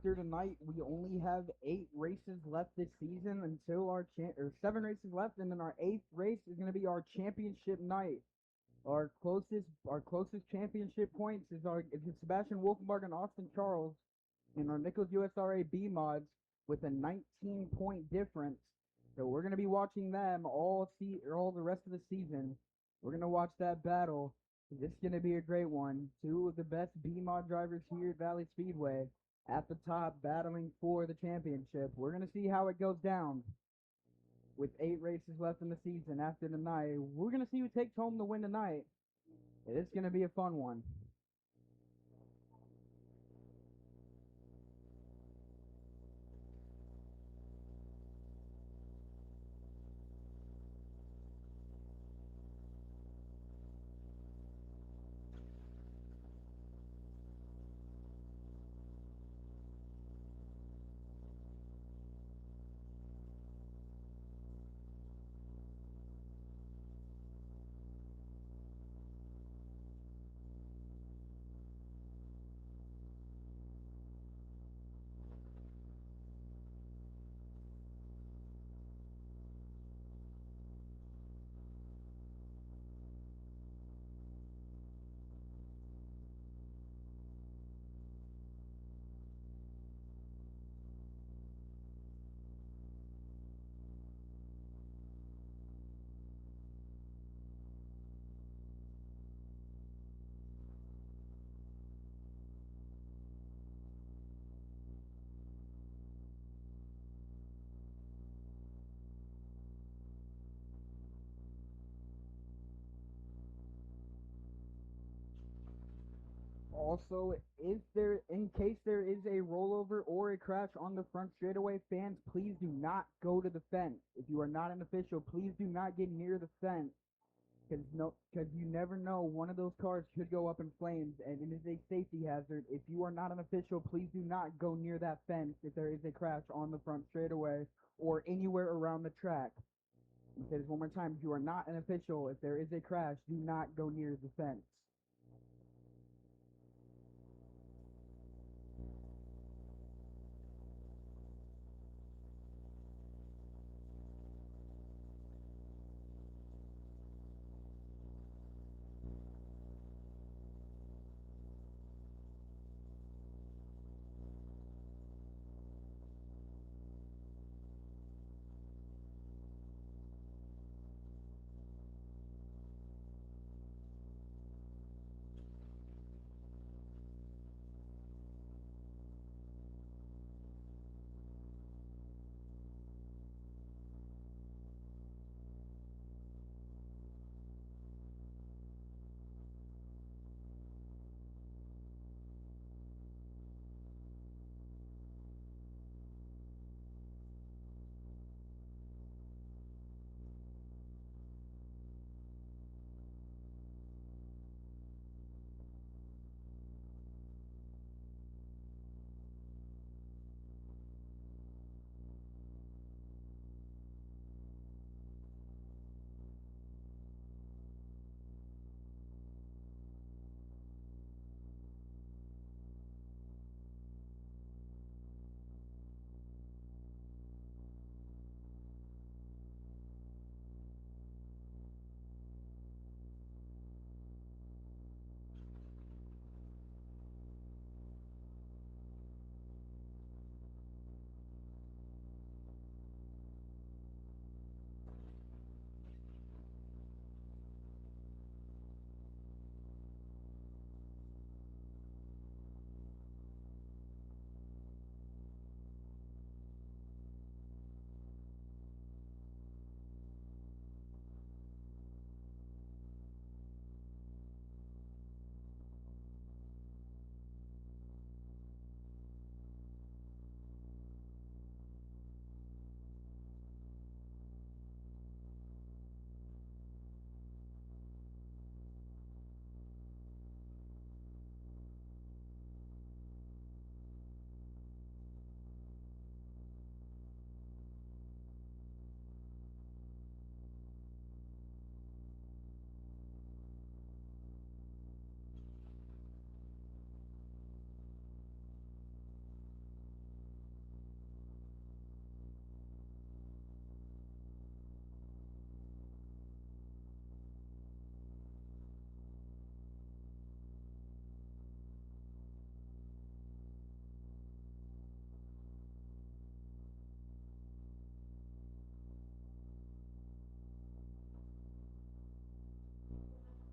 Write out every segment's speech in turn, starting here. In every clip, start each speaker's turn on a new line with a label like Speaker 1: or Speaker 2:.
Speaker 1: after tonight, we only have 8 races left this season until our or 7 races left, and then our eighth race is going to be our championship night. Our closest championship points is Sebastian Wolfenbarg and Austin Charles in our Nichols USRA B mods with a 19-point difference. So we're gonna be watching them all the rest of the season. We're gonna watch that battle. This is gonna be a great one. Two of the best B mod drivers here at Valley Speedway at the top battling for the championship. We're gonna see how it goes down with 8 races left in the season after tonight. We're gonna see who takes home the win tonight. It's gonna be a fun one. Also, if there, in case there is a rollover or a crash on the front straightaway, fans, please do not go to the fence. If you are not an official, please do not get near the fence, because you never know, one of those cars could go up in flames, and it is a safety hazard. If you are not an official, please do not go near that fence if there is a crash on the front straightaway or anywhere around the track. Because one more time, if you are not an official, if there is a crash, do not go near the fence.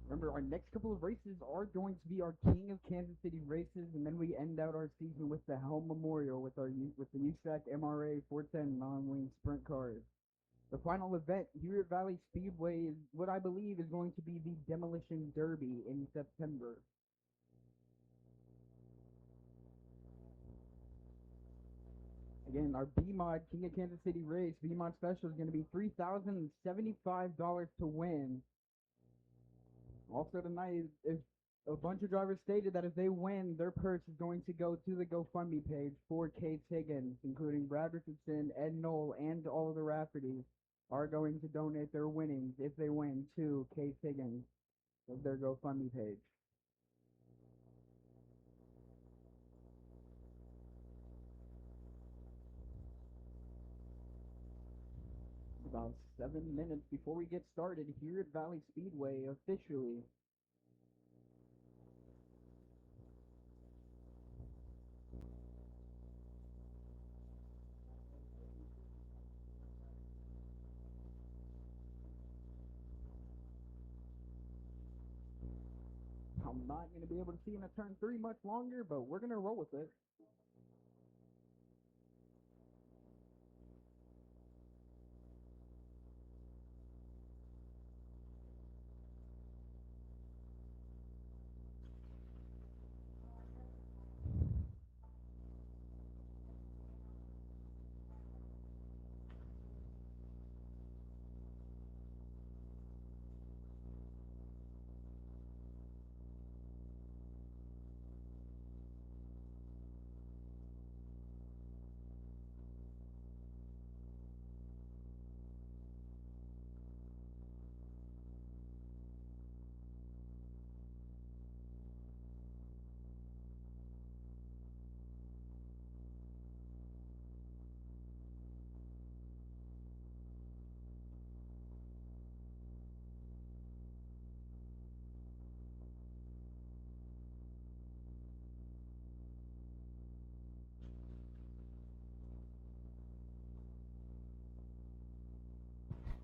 Speaker 1: Remember, our next couple of races are going to be our King of Kansas City races, and then we end out our season with the Helm Memorial with the USAC MRA 410 non-wing sprint cars. The final event here at Valley Speedway is what I believe is going to be the Demolition Derby in September. Again, our B-Mod King of Kansas City race, B-Mod special is going to be $3,075 to win. Also tonight, if a bunch of drivers stated that if they win, their purse is going to go to the GoFundMe page for Case Higgins, including Brad Richardson, Ed Knoll, and all of the Raffertys are going to donate their winnings if they win to Case Higgins of their GoFundMe page. About 7 minutes before we get started here at Valley Speedway officially. I'm not going to be able to see him at turn 3 much longer, but we're going to roll with it.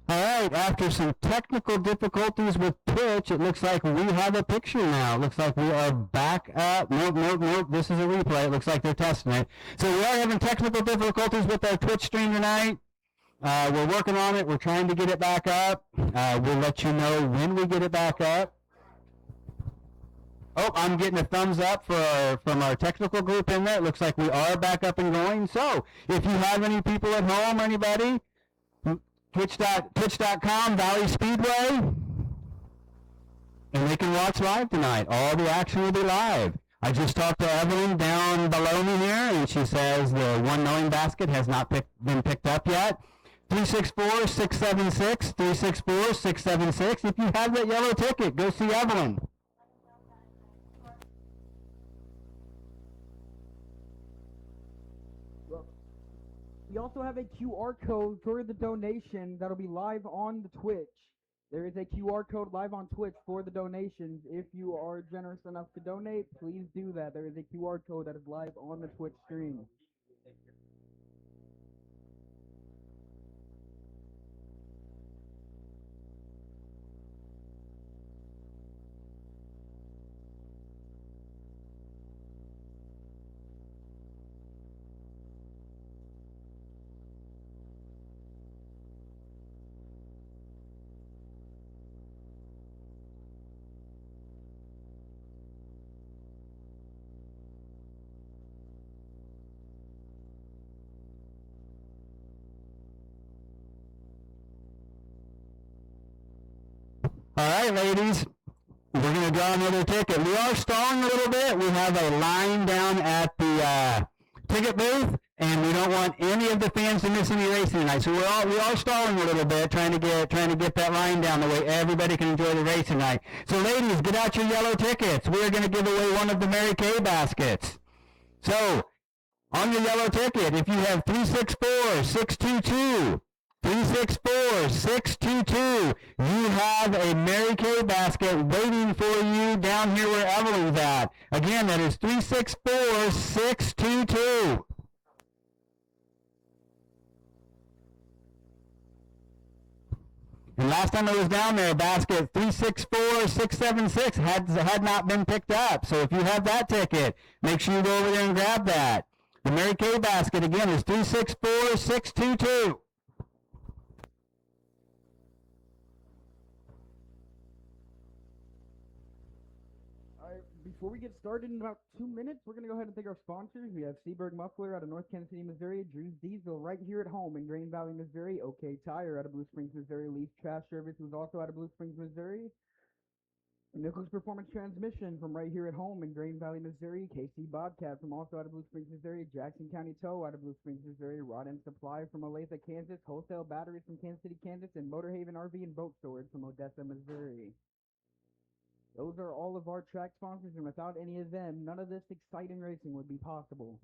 Speaker 2: All right, after some technical difficulties with Twitch, it looks like we have a picture now. It looks like we are back up. Nope. This is a replay. It looks like they're testing it. So we are having technical difficulties with our Twitch stream tonight. We're working on it. We're trying to get it back up. We'll let you know when we get it back up. Oh, I'm getting a thumbs up from our technical group in there. It looks like we are back up and going. So if you have any people at home, anybody, twitch.com, Valley Speedway, and they can watch live tonight. All the action will be live. I just talked to Evelyn down below me here, and she says the one knowing basket has not been picked up yet. 364-676, 364-676. If you have that yellow ticket, go see Evelyn.
Speaker 1: We also have a QR code for the donation that'll be live on the Twitch. There is a QR code live on Twitch for the donations. If you are generous enough to donate, please do that. There is a QR code that is live on the Twitch stream.
Speaker 2: All right, ladies, we're going to draw another ticket. We are stalling a little bit. We have a line down at the ticket booth, and we don't want any of the fans to miss any racing tonight. So we are stalling a little bit, trying to get that line down the way everybody can enjoy the race tonight. So, ladies, get out your yellow tickets. We are going to give away one of the Mary Kay baskets. So, on your yellow ticket, if you have 364-622. 364-622. You have a Mary Kay basket waiting for you down here where Evelyn's at. Again, that is 364-622. And last time I was down there, basket 364676 had not been picked up. So if you have that ticket, make sure you go over there and grab that. The Mary Kay basket again is 364622.
Speaker 1: Before we get started in about 2 minutes, we're going to go ahead and thank our sponsors. We have Seaberg Muffler out of North Kansas City, Missouri, Drew's Diesel right here at home in Green Valley, Missouri, OK Tire out of Blue Springs, Missouri, Leaf Trash Service was also out of Blue Springs, Missouri, Nichols Performance Transmission from right here at home in Green Valley, Missouri, KC Bobcat from also out of Blue Springs, Missouri, Jackson County Tow out of Blue Springs, Missouri, Rod and Supply from Olathe, Kansas, Wholesale Batteries from Kansas City, Kansas, and Motorhaven RV and Boat Storage from Odessa, Missouri. Those are all of our track sponsors, and without any of them, none of this exciting racing would be possible.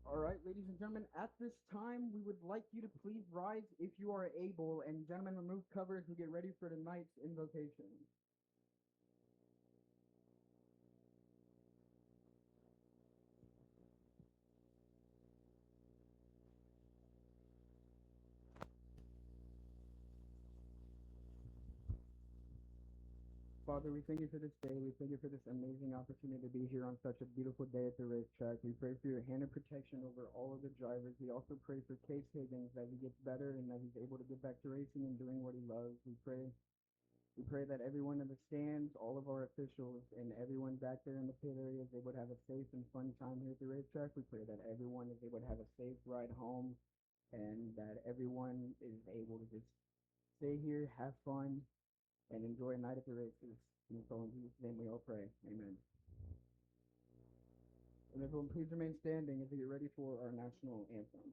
Speaker 1: All right, ladies and gentlemen, at this time, we would like you to please rise if you are able, and gentlemen, remove covers and get ready for tonight's invocation. Father, we thank you for this day. We thank you for this amazing opportunity to be here on such a beautiful day at the racetrack. We pray for your hand of protection over all of the drivers. We also pray for Case Higgins that he gets better and that he's able to get back to racing and doing what he loves. We pray that everyone in the stands, all of our officials, and everyone back there in the pit area is able to have a safe and fun time here at the racetrack. We pray that everyone is able to have a safe ride home and that everyone is able to just stay here, have fun, and enjoy a night at the races. And so in Jesus' name we all pray. Amen. And everyone please remain standing as we get ready for our national anthem.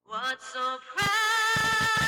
Speaker 3: What's so precious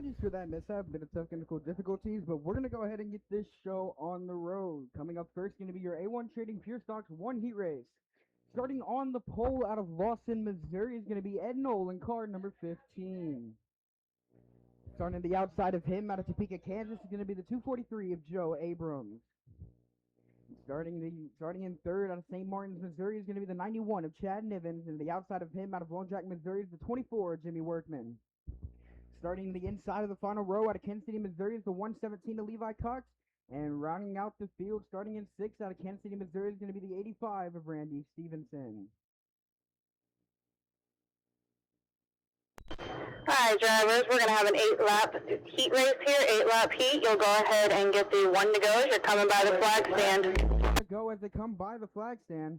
Speaker 1: Apologies for that mishap, bit of technical difficulties, but we're going to go ahead and get this show on the road. Coming up first, going to be your A1 Trading Pure Stocks 1 heat race. Starting on the pole out of Lawson, Missouri is going to be Ed Nolan, car number 15. Starting on the outside of him out of Topeka, Kansas is going to be the 243 of Joe Abrams. Starting in third out of St. Martin's, Missouri is going to be the 91 of Chad Nivens, and the outside of him out of Lone Jack, Missouri is the 24 of Jimmy Workman. Starting the inside of the final row out of Kansas City, Missouri is the 117 of Levi Cox, and rounding out the field starting in sixth out of Kansas City, Missouri is going to be the 85 of Randy Stevenson.
Speaker 3: Hi, drivers. We're going to have an 8-lap heat race here, 8-lap heat. You'll go ahead and get the 1 to go as you're coming by the flag stand.
Speaker 1: Go as they come by the flag stand.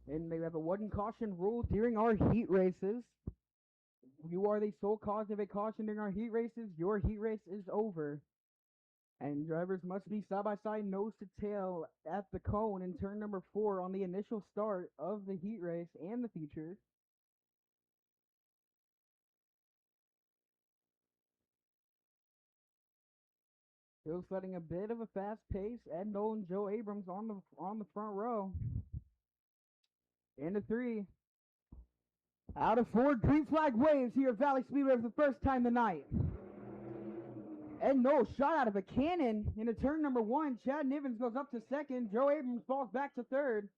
Speaker 1: And they have a 1 caution rule during our heat races. You are the sole cause of a caution during our heat races. Your heat race is over. And drivers must be side by side, nose to tail at the cone in turn number 4 on the initial start of the heat race and the features. Still setting a bit of a fast pace. Ed Nolan, Joe Abrams on the front row. Into 3. Out of 4, green flag waves here at Valley Speedway for the first time tonight. And no shot out of a cannon into turn number 1. Chad Nivens goes up to second. Joe Abrams falls back to third.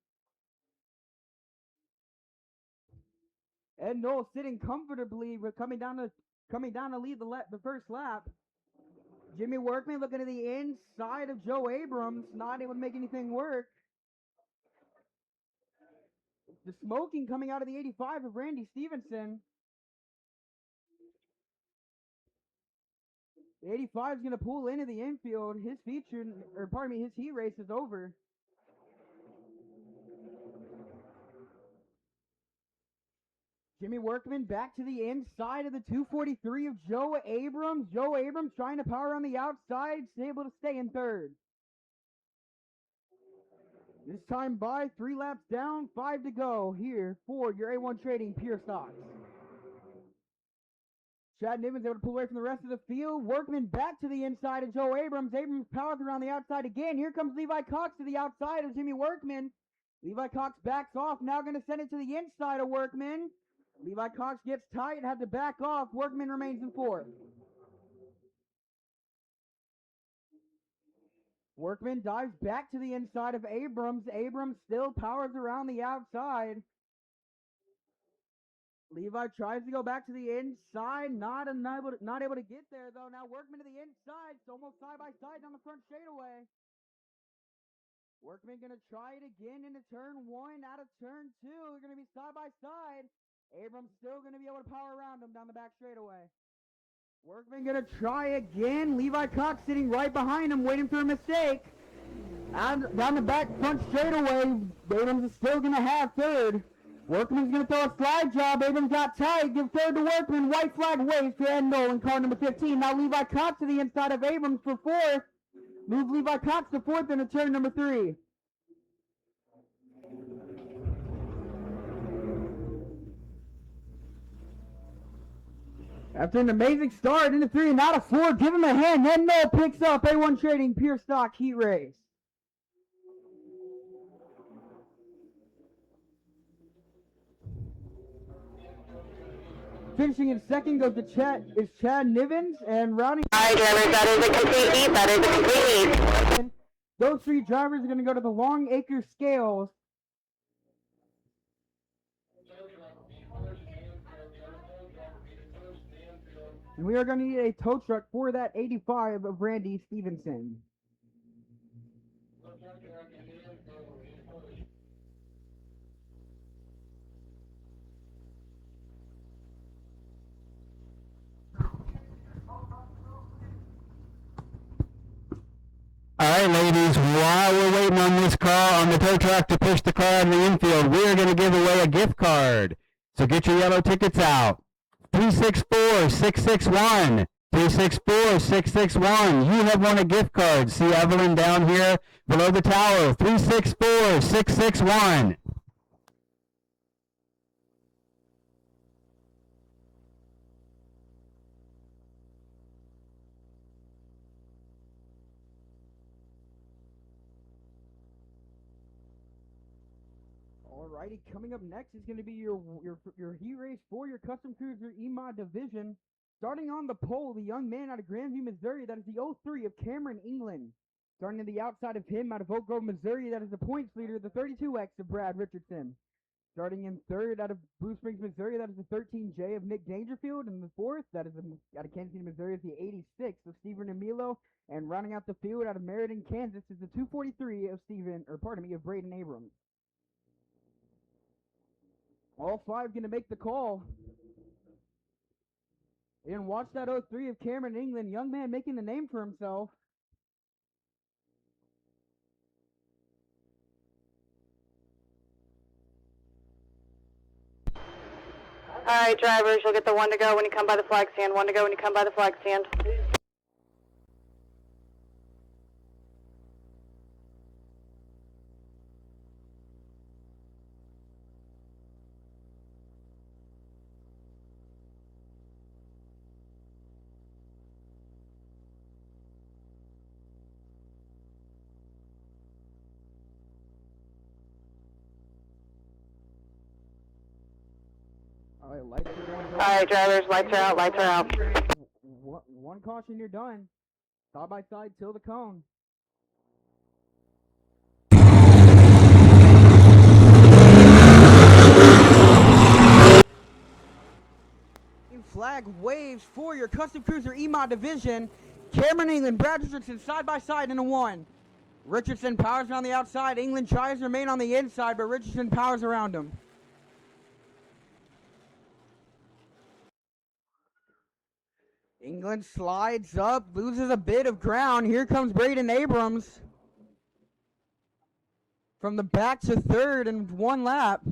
Speaker 1: Ed Noel sitting comfortably, coming down to lead the first lap. Jimmy Workman looking to the inside of Joe Abrams, not able to make anything work. The smoking coming out of the 85 of Randy Stevenson. The 85 is going to pull into the infield. His his heat race is over. Jimmy Workman back to the inside of the 243 of Joe Abrams. Joe Abrams trying to power on the outside, able to stay in third. This time by 3 laps down, 5 to go here for your A1 Trading Pure Stocks. Chad Nivens able to pull away from the rest of the field. Workman back to the inside of Joe Abrams. Abrams powers around the outside again. Here comes Levi Cox to the outside of Jimmy Workman. Levi Cox backs off. Now going to send it to the inside of Workman. Levi Cox gets tight, had to back off. Workman remains in fourth. Workman dives back to the inside of Abrams. Abrams still powers around the outside. Levi tries to go back to the inside, not able to get there though. Now Workman to the inside, it's almost side by side down the front straightaway. Workman gonna try it again into turn 1, out of turn 2. They're gonna be side by side. Abrams still gonna be able to power around him down the back straightaway. Workman gonna try again. Levi Cox sitting right behind him, waiting for a mistake. And down the back front straightaway, Abrams is still gonna have third. Workman's gonna throw a slide job. Abrams got tight. Give third to Workman. White flag waves for Ed Nolan, car number 15. Now Levi Cox to the inside of Abrams for fourth. Move Levi Cox to fourth into turn number 3. After an amazing start into 3 and out of 4, give him a hand. Ed Nolan picks up A1 Trading Pure Stock Heat Race. Finishing in second goes to Chad Nivens, and rounding.
Speaker 3: Hi, drivers. That is a complete heat. That is a complete heat.
Speaker 1: Those 3 drivers are going to go to the Long Acre Scales. And we are going to need a tow truck for that 85 of Randy Stevenson.
Speaker 2: All right, ladies, while we're waiting on this car, on the tow truck to push the car out of the infield, we are going to give away a gift card. So get your yellow tickets out. 364-661. 364-661. You have won a gift card. See Evelyn down here below the tower. 364-661.
Speaker 1: Alrighty, coming up next is going to be your heat race for your Custom Cruiser EMOD division. Starting on the pole, the young man out of Grandview, Missouri, that is the 03 of Cameron England. Starting to the outside of him, out of Oak Grove, Missouri, that is the points leader, the 32X of Brad Richardson. Starting in third, out of Blue Springs, Missouri, that is the 13J of Nick Dangerfield. And the fourth, that is out of Kansas City, Missouri, is the 86 of Steven Emilo. And rounding out the field out of Meriden, Kansas, is the 243 of of Braden Abrams. All five going to make the call. And watch that 03 of Cameron England, young man making the name for himself.
Speaker 3: All right, drivers, you'll get the 1 to go when you come by the flag stand. 1 to go when you come by the flag stand.
Speaker 1: All right, lights are on.
Speaker 3: All right, drivers, lights are out, lights are out.
Speaker 1: One caution, you're done. Side by side till the cone. Flag waves for your Custom Cruiser EMOD division. Cameron England, Brad Richardson side by side in a 1. Richardson powers around the outside. England tries to remain on the inside, but Richardson powers around him. England slides up, loses a bit of ground. Here comes Braden Abrams from the back to third in 1 lap.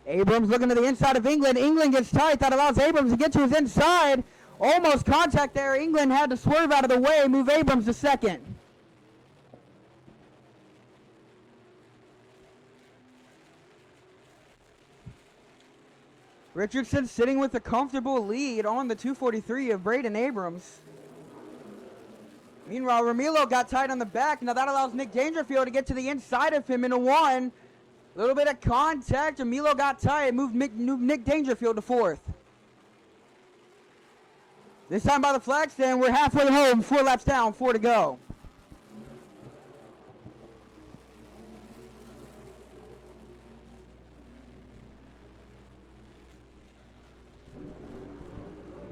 Speaker 1: Abrams looking to the inside of England. England gets tight. That allows Abrams to get to his inside. Almost contact there. England had to swerve out of the way, move Abrams to second. Richardson sitting with a comfortable lead on the 243 of Braden Abrams. Meanwhile, Ramilo got tight on the back. Now that allows Nick Dangerfield to get to the inside of him in a 1. A little bit of contact. Ramilo got tight. Moved Nick Dangerfield to 4th. This time by the flag stand, we're halfway home. 4 laps down, 4 to go.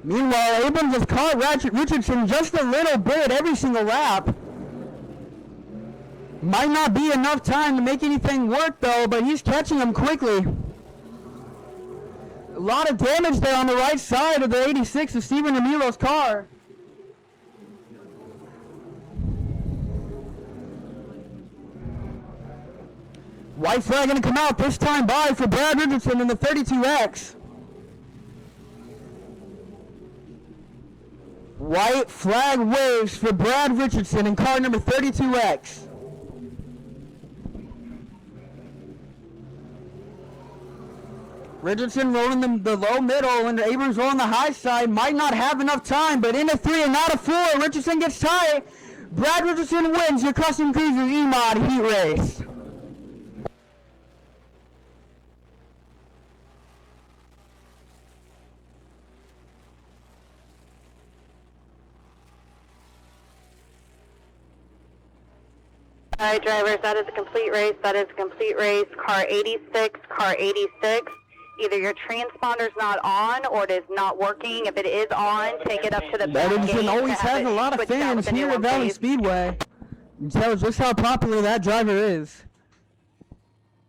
Speaker 1: Meanwhile, Abrams has caught Richardson just a little bit every single lap. Might not be enough time to make anything work though, but he's catching him quickly. A lot of damage there on the right side of the 86 of Steven Emilo's car. White flag going to come out this time by for Brad Richardson in the 32X. White flag waves for Brad Richardson in car number 32X. Richardson rolling the low middle and Abrams rolling the high side. Might not have enough time, but in a 3 and not a 4. Richardson gets tight. Brad Richardson wins your Custom Cruiser EMOD heat race.
Speaker 3: All right, drivers, that is a complete race. That is a complete race. Car 86, car 86. Either your transponder's not on or it is not working. If it is on, take it up to the back gate.
Speaker 1: Richardson always has a lot of fans here at Valley Speedway. You tell just how popular that driver is.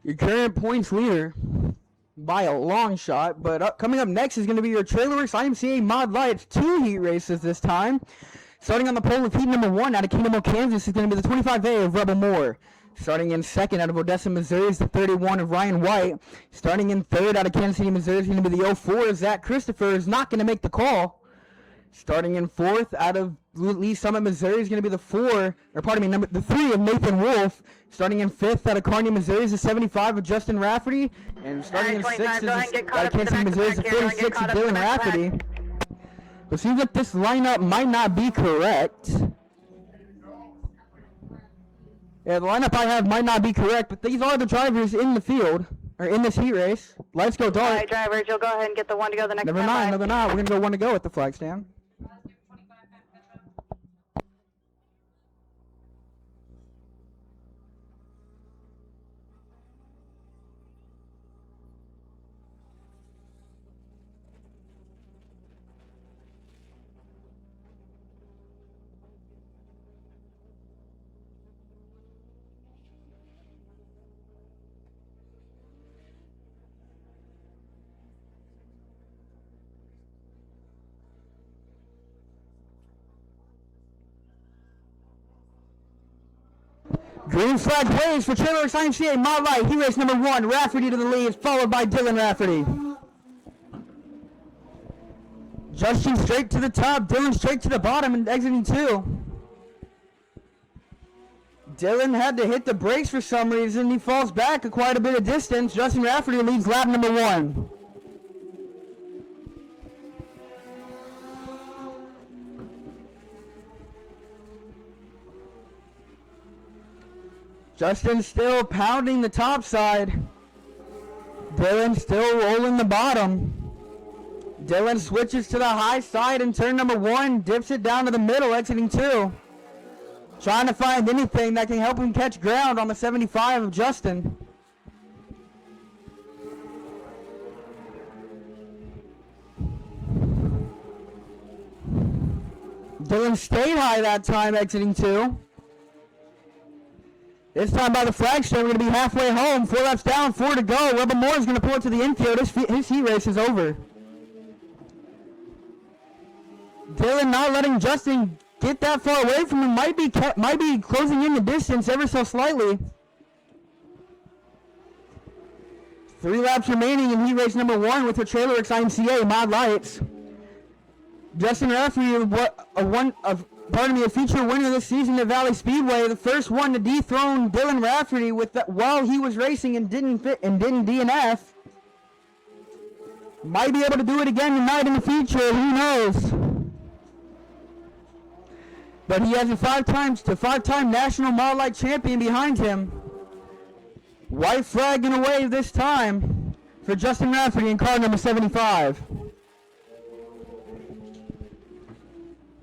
Speaker 1: Your current points leader by a long shot, but coming up next is going to be your Trailer Works IMCA Mod Lights 2 heat races this time. Starting on the pole of heat number 1 out of Kingdom, Kansas is going to be the 25A of Rebel Moore. Starting in second out of Odessa, Missouri is the 31 of Ryan White. Starting in third out of Kansas City, Missouri is going to be the 04 of Zach Christopher. Is not going to make the call. Starting in fourth out of Lee Summit, Missouri is going to be the 3 of Nathan Wolf. Starting in fifth out of Kearney, Missouri is the 75 of Justin Rafferty. And starting in sixth out of Kansas City, Missouri is the 46 of Dylan Rafferty. It seems like this lineup might not be correct. Yeah, the lineup I have might not be correct, but these are the drivers in the field, or in this heat race. Lights go
Speaker 3: All
Speaker 1: dark.
Speaker 3: right, drivers, you'll go ahead and get the one to go the next
Speaker 1: Never
Speaker 3: time
Speaker 1: mind,
Speaker 3: by.
Speaker 1: no, they're not. We're going to go one to go at the flag stand. Green flag waves for Trailer IMCA Mod Light. He race number 1, Rafferty to the lead, followed by Dylan Rafferty. Justin straight to the top, Dylan straight to the bottom and exiting 2. Dylan had to hit the brakes for some reason. He falls back quite a bit of distance. Justin Rafferty leads lap number 1. Justin still pounding the top side. Dylan still rolling the bottom. Dylan switches to the high side in turn number 1, dips it down to the middle, exiting 2. Trying to find anything that can help him catch ground on the 75 of Justin. Dylan stayed high that time, exiting 2. This time by the flag stand, we're going to be halfway home. 4 laps down, 4 to go. Rebel Moore is going to pull it to the infield. His heat race is over. Dylan not letting Justin get that far away from him. Might be closing in the distance ever so slightly. 3 laps remaining in heat race number 1 with the Trailer X IMCA Mod Lights. Justin Rafferty, a future winner this season at Valley Speedway, the first one to dethrone Dylan Rafferty while he was racing and didn't DNF. Might be able to do it again tonight in the future. Who knows? But he has a 5-time national Mod Light champion behind him. White flag in a wave this time for Justin Rafferty in car number 75.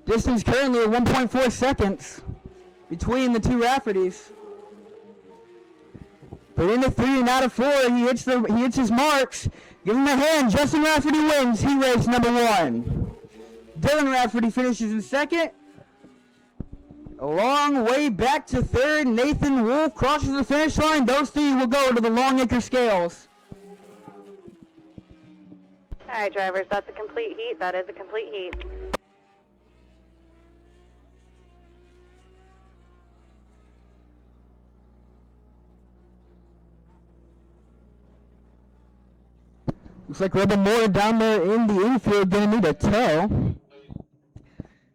Speaker 1: Distance currently at 1.4 seconds between the 2 Raffertys. But into 3 and out of 4, he hits his marks. Give him a hand. Justin Rafferty wins heat race number 1. Dylan Rafferty finishes in 2nd. A long way back to 3rd. Nathan Wolf crosses the finish line. Those 3 will go to the Longacre Scales.
Speaker 3: All right, drivers, that's a complete heat. That is a complete heat.
Speaker 1: Looks like Rebel Moore down there in the infield going to need a tow.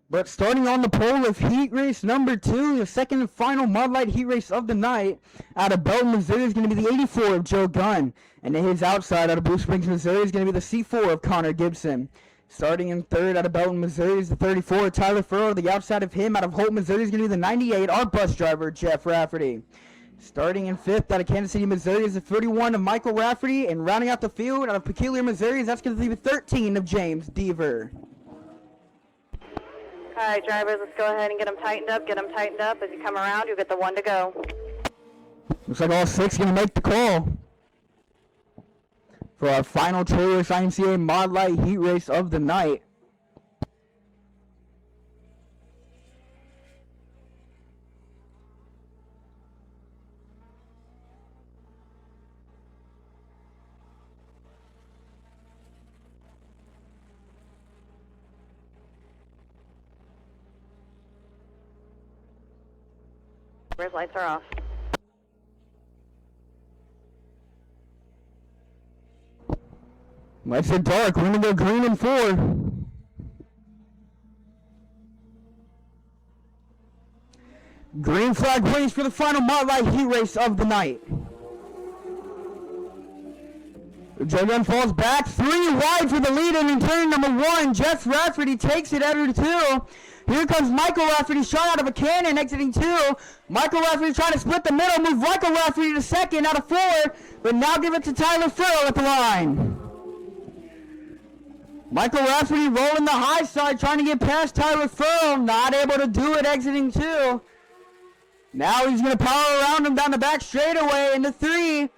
Speaker 1: But starting on the pole of heat race number 2, the second and final Mod Light heat race of the night, out of Belton, Missouri is going to be the 84 of Joe Gunn. And to his outside, out of Blue Springs, Missouri, is going to be the C4 of Connor Gibson. Starting in 3rd out of Belton, Missouri is the 34 of Tyler Furrow. The outside of him, out of Holt, Missouri, is going to be the 98, our bus driver, Jeff Rafferty. Starting in 5th out of Kansas City, Missouri is the 31 of Michael Rafferty. And rounding out the field out of Peculiar, Missouri, that's going to be the 13 of James Deaver.
Speaker 3: All right, drivers, let's go ahead and get them tightened up. Get them tightened up. As you come around, you'll get the 1 to go.
Speaker 1: Looks like all 6 going to make the call for our final Trailer IMCA Mod Light heat race of the night.
Speaker 3: Lights are off.
Speaker 1: Lights are dark. We're going to go green in 4. Green flag waves for the final Mod Light heat race of the night.
Speaker 2: Joe falls back, 3 wide for the lead in turn number 1. Jeff Rafferty takes it out of 2. Here comes Michael Rafferty, shot out of a cannon, exiting 2. Michael Rafferty trying to split the middle, move Michael Rafferty to second out of 4, but now give it to Tyler Farrell at the line. Michael Rafferty rolling the high side, trying to get past Tyler Farrell, not able to do it, exiting 2. Now he's going to power around him down the back straightaway into 3.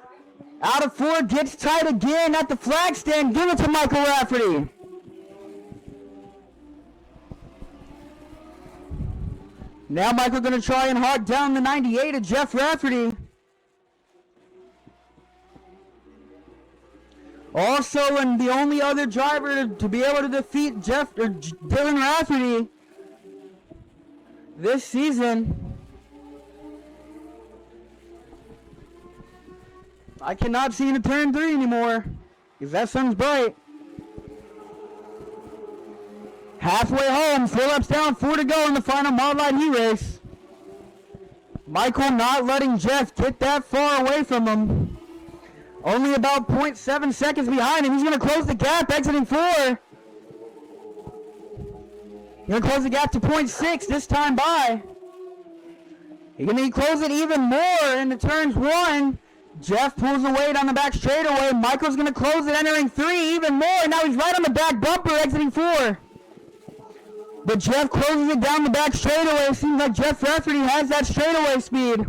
Speaker 2: Out of 4, gets tight again at the flag stand, give it to Michael Rafferty. Now Michael going to try and hog down the 98 of Jeff Rafferty. Also, and the only other driver to be able to defeat Dylan Rafferty this season. I cannot see into turn 3 anymore, because that sun's bright. Halfway home, 4 laps down, 4 to go in the final Mod Light Heat race. Michael not letting Jeff get that far away from him. Only about 0.7 seconds behind him. He's going to close the gap, exiting 4. He's going to close the gap to 0.6 this time by. He's going to close it even more into turns 1. Jeff pulls away down the back straightaway. Michael's going to close it, entering 3 even more. Now he's right on the back bumper, exiting 4. But Jeff closes it down the back straightaway. Seems like Jeff Rafferty has that straightaway speed.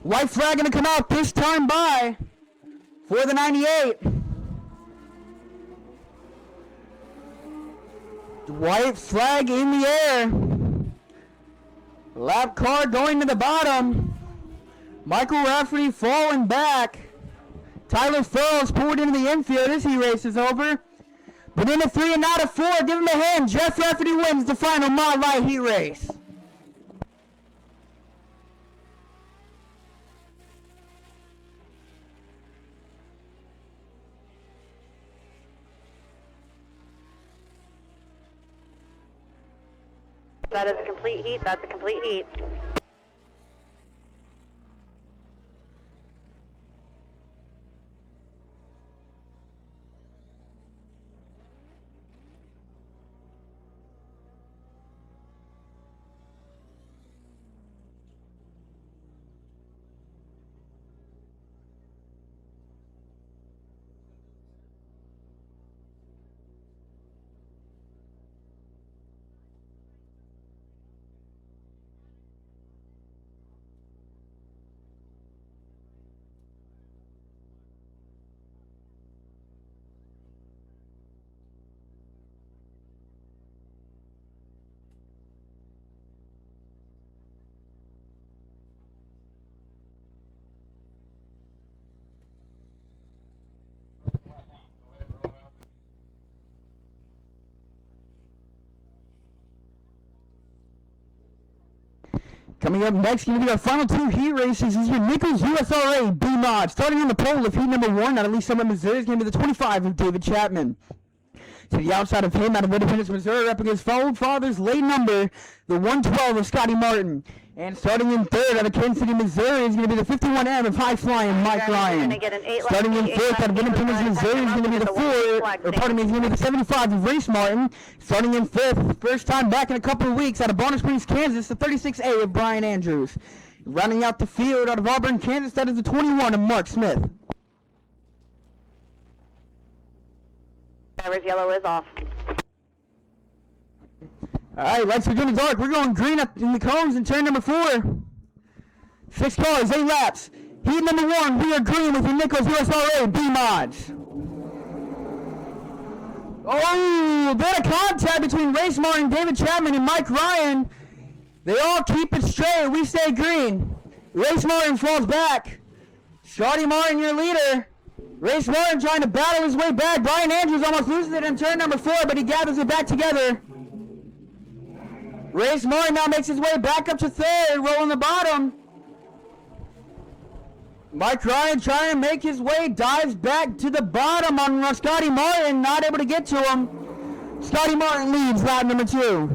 Speaker 2: White flag going to come out this time by for the 98. White flag in the air. Lap car going to the bottom. Michael Rafferty falling back. Tyler Farrell's pulled into the infield. This heat race is over. But in a 3 and out of 4, give him a hand. Jeff Rafferty wins the final Mod Light Heat race.
Speaker 3: That is a complete heat. That's a complete heat.
Speaker 2: Coming up next, going to be our final 2 heat races. Is your Nichols USRA B-Mod. Starting on the pole of heat number 1, out of Lee Summit, Missouri, is going to be the 25 of David Chapman. To the outside of him, out of Independence, Missouri, up against Followed Father's late number, the 112 of Scotty Martin. And starting in 3rd, out of Kansas City, Missouri, is going to be the 51M of High Flying Mike Ryan. Starting in 4th, out of Independence, Missouri, is going to be the 75 of Race Martin. Starting in 5th, first time back in a couple of weeks, out of Bonner Springs, Kansas, the 36A of Brian Andrews. Rounding out the field, out of Auburn, Kansas, that is the 21 of Mark Smith.
Speaker 3: Driver's yellow is off.
Speaker 2: All right, lights are going dark. We're going green up in the cones in turn number 4. 6 cars, 8 laps. Heat number 1, we are green with your Nichols USRA B-Mods. Oh, bit of contact between Race Martin, David Chapman, and Mike Ryan. They all keep it straight. We stay green. Race Martin falls back. Scotty Martin, your leader. Race Martin trying to battle his way back. Brian Andrews almost loses it in turn number 4, but he gathers it back together. Race Martin now makes his way back up to 3rd, rolling the bottom. Mike Ryan trying to make his way, dives back to the bottom on Scotty Martin, not able to get to him. Scotty Martin leads lap number 2.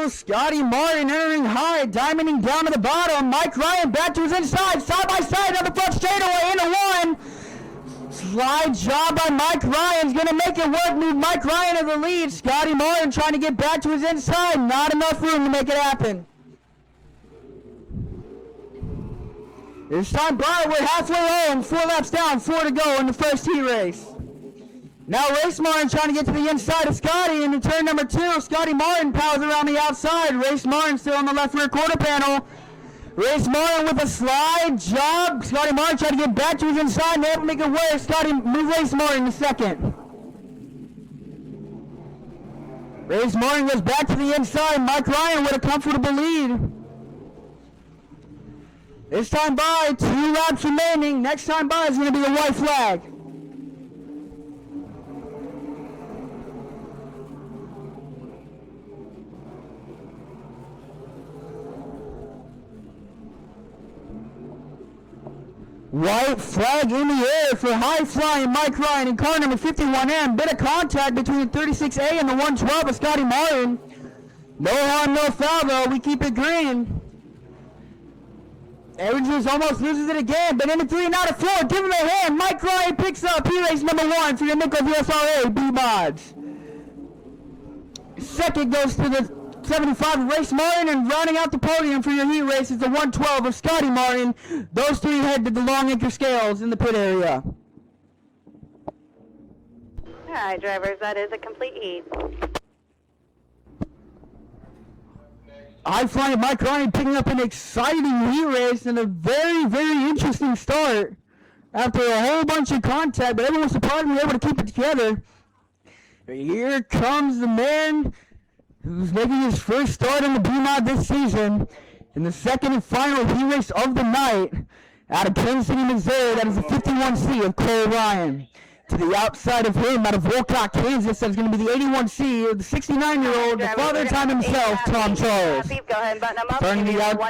Speaker 2: 2. Scotty Martin entering high, diamonding down to the bottom. Mike Ryan back to his inside, side by side on the front straightaway into 1. Slide job by Mike Ryan's going to make it work. Move Mike Ryan to the lead. Scotty Martin trying to get back to his inside. Not enough room to make it happen. This time by, we're halfway home. 4 laps down, 4 to go in the first heat race. Now Race Martin trying to get to the inside of Scotty in turn number 2. Scotty Martin powers around the outside. Race Martin still on the left rear quarter panel. Race Martin with a slide job. Scotty Martin trying to get back to his inside. They have to make it work. Scotty move Race Martin to second. Race Martin goes back to the inside. Mike Ryan with a comfortable lead. This time by, 2 laps remaining. Next time by is going to be a white flag. White flag in the air for high-flying Mike Ryan in car number 51M. Bit of contact between the 36A and the 112 of Scotty Martin. No harm, no foul, though. We keep it green. Evans almost loses it again, but into 3 and out of 4. Give him a hand. Mike Ryan picks up P-Race number 1 for your Nichols USRA B-Mods. Second goes to the 75 of Race Martin, and rounding out the podium for your heat race is the 112 of Scotty Martin. Those 3 head to the long anchor scales in the pit area.
Speaker 3: All right, drivers, that is a complete heat.
Speaker 2: High-flying Mike Ryan picking up an exciting heat race and a very, very interesting start after a whole bunch of contact, but everyone was surprisingly able to keep it together. Here comes the man who's making his first start in the B-Mod this season in the second and final heat race of the night out of Kansas City, Missouri. That is the 51C of Cole Ryan. To the outside of him, out of Wolcott, Kansas, that is going to be the 81C of the 69-year-old, the father time himself, Tom Charles.
Speaker 3: Go ahead and button them up.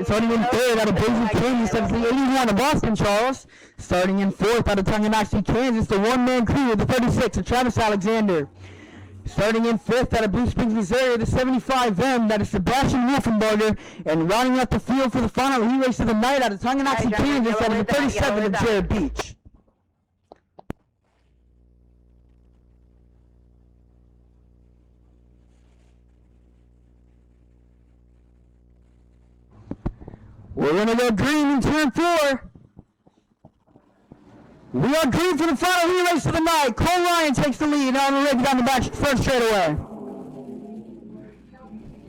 Speaker 2: Starting in third out of Boise, Kansas, that is the 81 of Austin Charles. Starting in fourth out of Tonganoxie, Kansas, the one-man crew of the 36 of Travis Alexander. Starting in fifth out of Blue Springs, Missouri, the 75M, that is Sebastian Wolfenbarger. And rounding out the field for the final heat race of the night out of Tonganoxie, Kansas, that is the 37 of Jared Beach. We're going to go green in turn 4. We are green for the final heat race of the night. Cole Ryan takes the lead on the rig down the back front straightaway.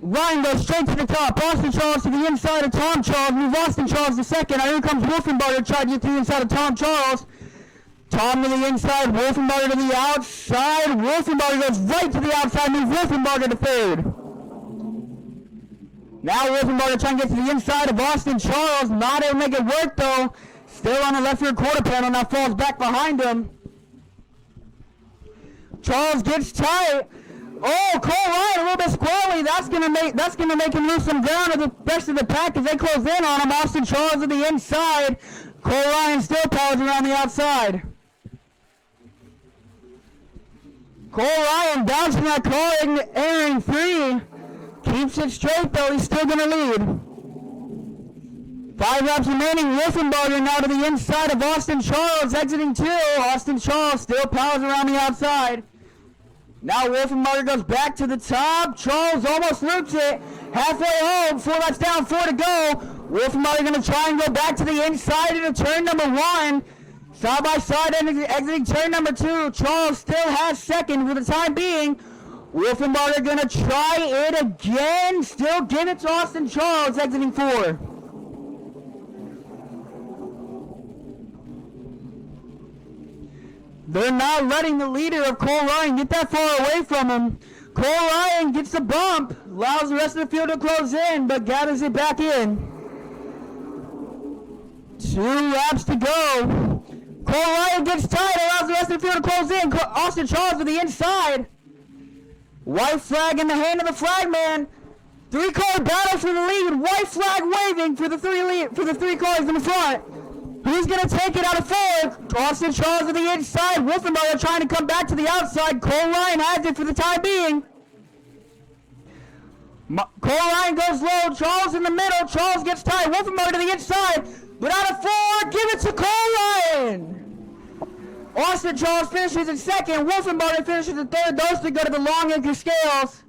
Speaker 2: Ryan goes straight to the top. Austin Charles to the inside of Tom Charles. Move Austin Charles to second. Now here comes Wolfenbarger trying to get to the inside of Tom Charles. Tom to the inside. Wolfenbarger to the outside. Wolfenbarger goes right to the outside. Move Wolfenbarger to third. Now Wolfenbarger trying to get to the inside of Austin Charles. Not able to make it work though. Still on the left rear quarter panel. Now falls back behind him. Charles gets tight. Oh, Cole Ryan a little bit squirrely. That's gonna make him lose some ground to the rest of the pack as they close in on him. Austin Charles to the inside. Cole Ryan still powers around the outside. Cole Ryan bouncing that car, entering free. Keeps it straight though, he's still going to lead. 5 laps remaining, Wolfenbarger now to the inside of Austin Charles, exiting 2. Austin Charles still powers around the outside. Now Wolfenbarger goes back to the top. Charles almost loops it. Halfway home, 4 laps down, 4 to go. Wolfenbarger going to try and go back to the inside into turn number 1. Side by side, exiting turn number 2. Charles still has second for the time being. Wolfenbarger going to try it again. Still give it to Austin Charles, exiting 4. They're not letting the leader of Cole Ryan get that far away from him. Cole Ryan gets a bump, allows the rest of the field to close in, but gathers it back in. 2 laps to go. Cole Ryan gets tight, allows the rest of the field to close in. Austin Charles to the inside. White flag in the hand of the flagman. 3-car battle for the lead. White flag waving for the three cars in the front. Who's going to take it out of 4? Austin Charles to the inside. Wolfenbarger trying to come back to the outside. Cole Ryan has it for the time being.
Speaker 1: Cole Ryan goes low. Charles in the middle. Charles gets tied. Wolfenbarger to the inside. But out of 4, give it to Cole Ryan. Austin Charles finishes in second. Wolfenbarger finishes in third. Those two go to the long anchor scales.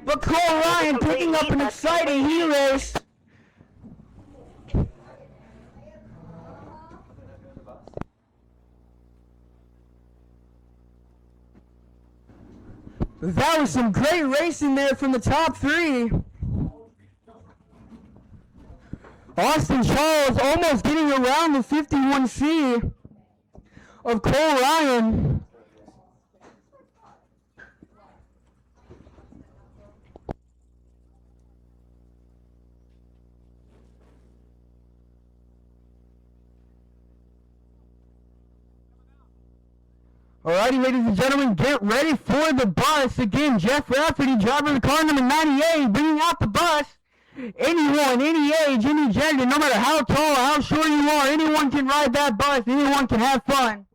Speaker 1: But Cole Ryan picking up an exciting heat race. That was some great racing there from the top 3. Austin Charles almost getting around the 51C of Cole Ryan. Alrighty, ladies and gentlemen, get ready for the bus. Again, Jeff Rafferty, driver of car number 98, bringing out the bus. Anyone, any age, any gender, no matter how tall, how short you are, anyone can ride that bus. Anyone can have fun.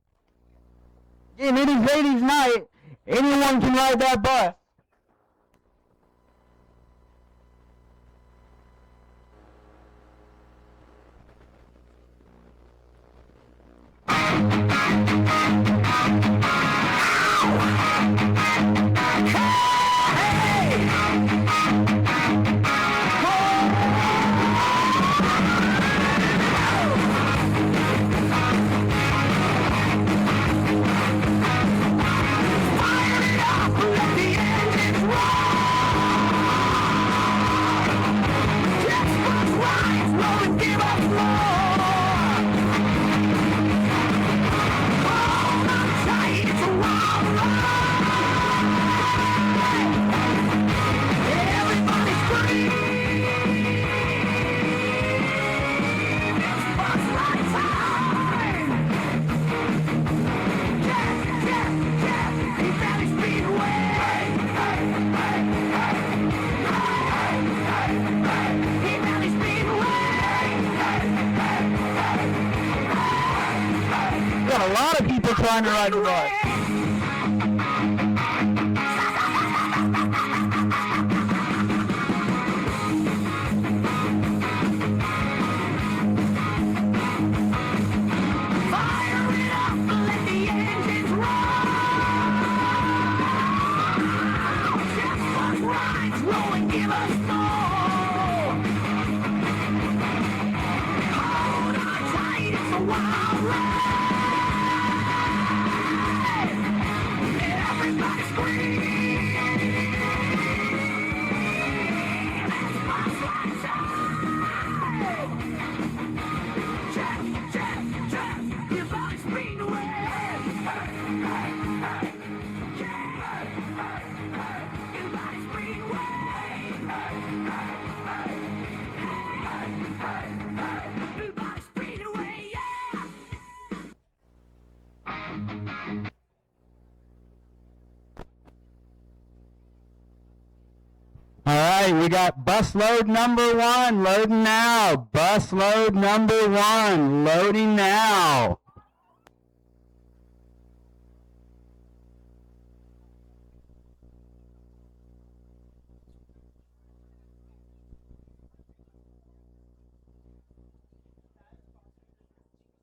Speaker 1: Again, it is ladies' night. Anyone can ride that bus. A lot of people trying to ride the bus. We got bus load number 1 loading now. Bus load number 1 loading now.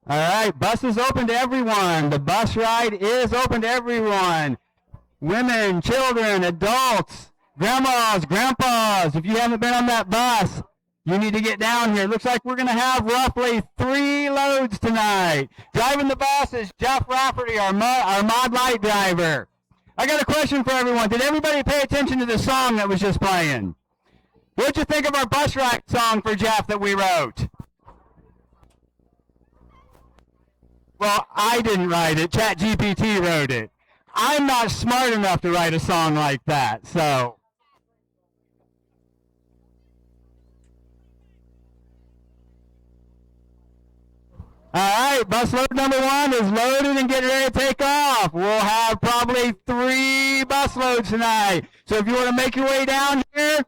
Speaker 1: All right, bus is open to everyone. The bus ride is open to everyone. Women, children, adults, grandmas, grandpas, if you haven't been on that bus, you need to get down here. Looks like we're going to have roughly 3 loads tonight. Driving the bus is Jeff Rafferty, our Mod Light driver. I got a question for everyone. Did everybody pay attention to the song that was just playing? What'd you think of our bus ride song for Jeff that we wrote? Well, I didn't write it. ChatGPT wrote it. I'm not smart enough to write a song like that, so... All right, bus load number 1 is loaded and getting ready to take off. We'll have probably 3 bus loads tonight. So if you want to make your way down here,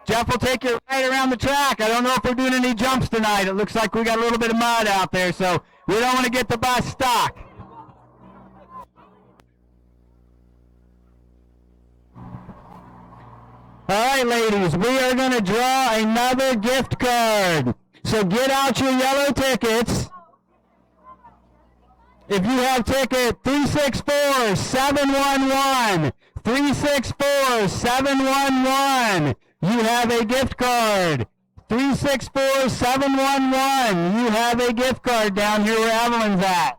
Speaker 1: Jeff will take you right around the track. I don't know if we're doing any jumps tonight. It looks like we got a little bit of mud out there, so we don't want to get the bus stuck.
Speaker 2: All right, ladies, we are going to draw another gift card. So get out your yellow tickets. If you have ticket 364-711, 364-711, you have a gift card. 364-711, you have a gift card down here where Evelyn's at.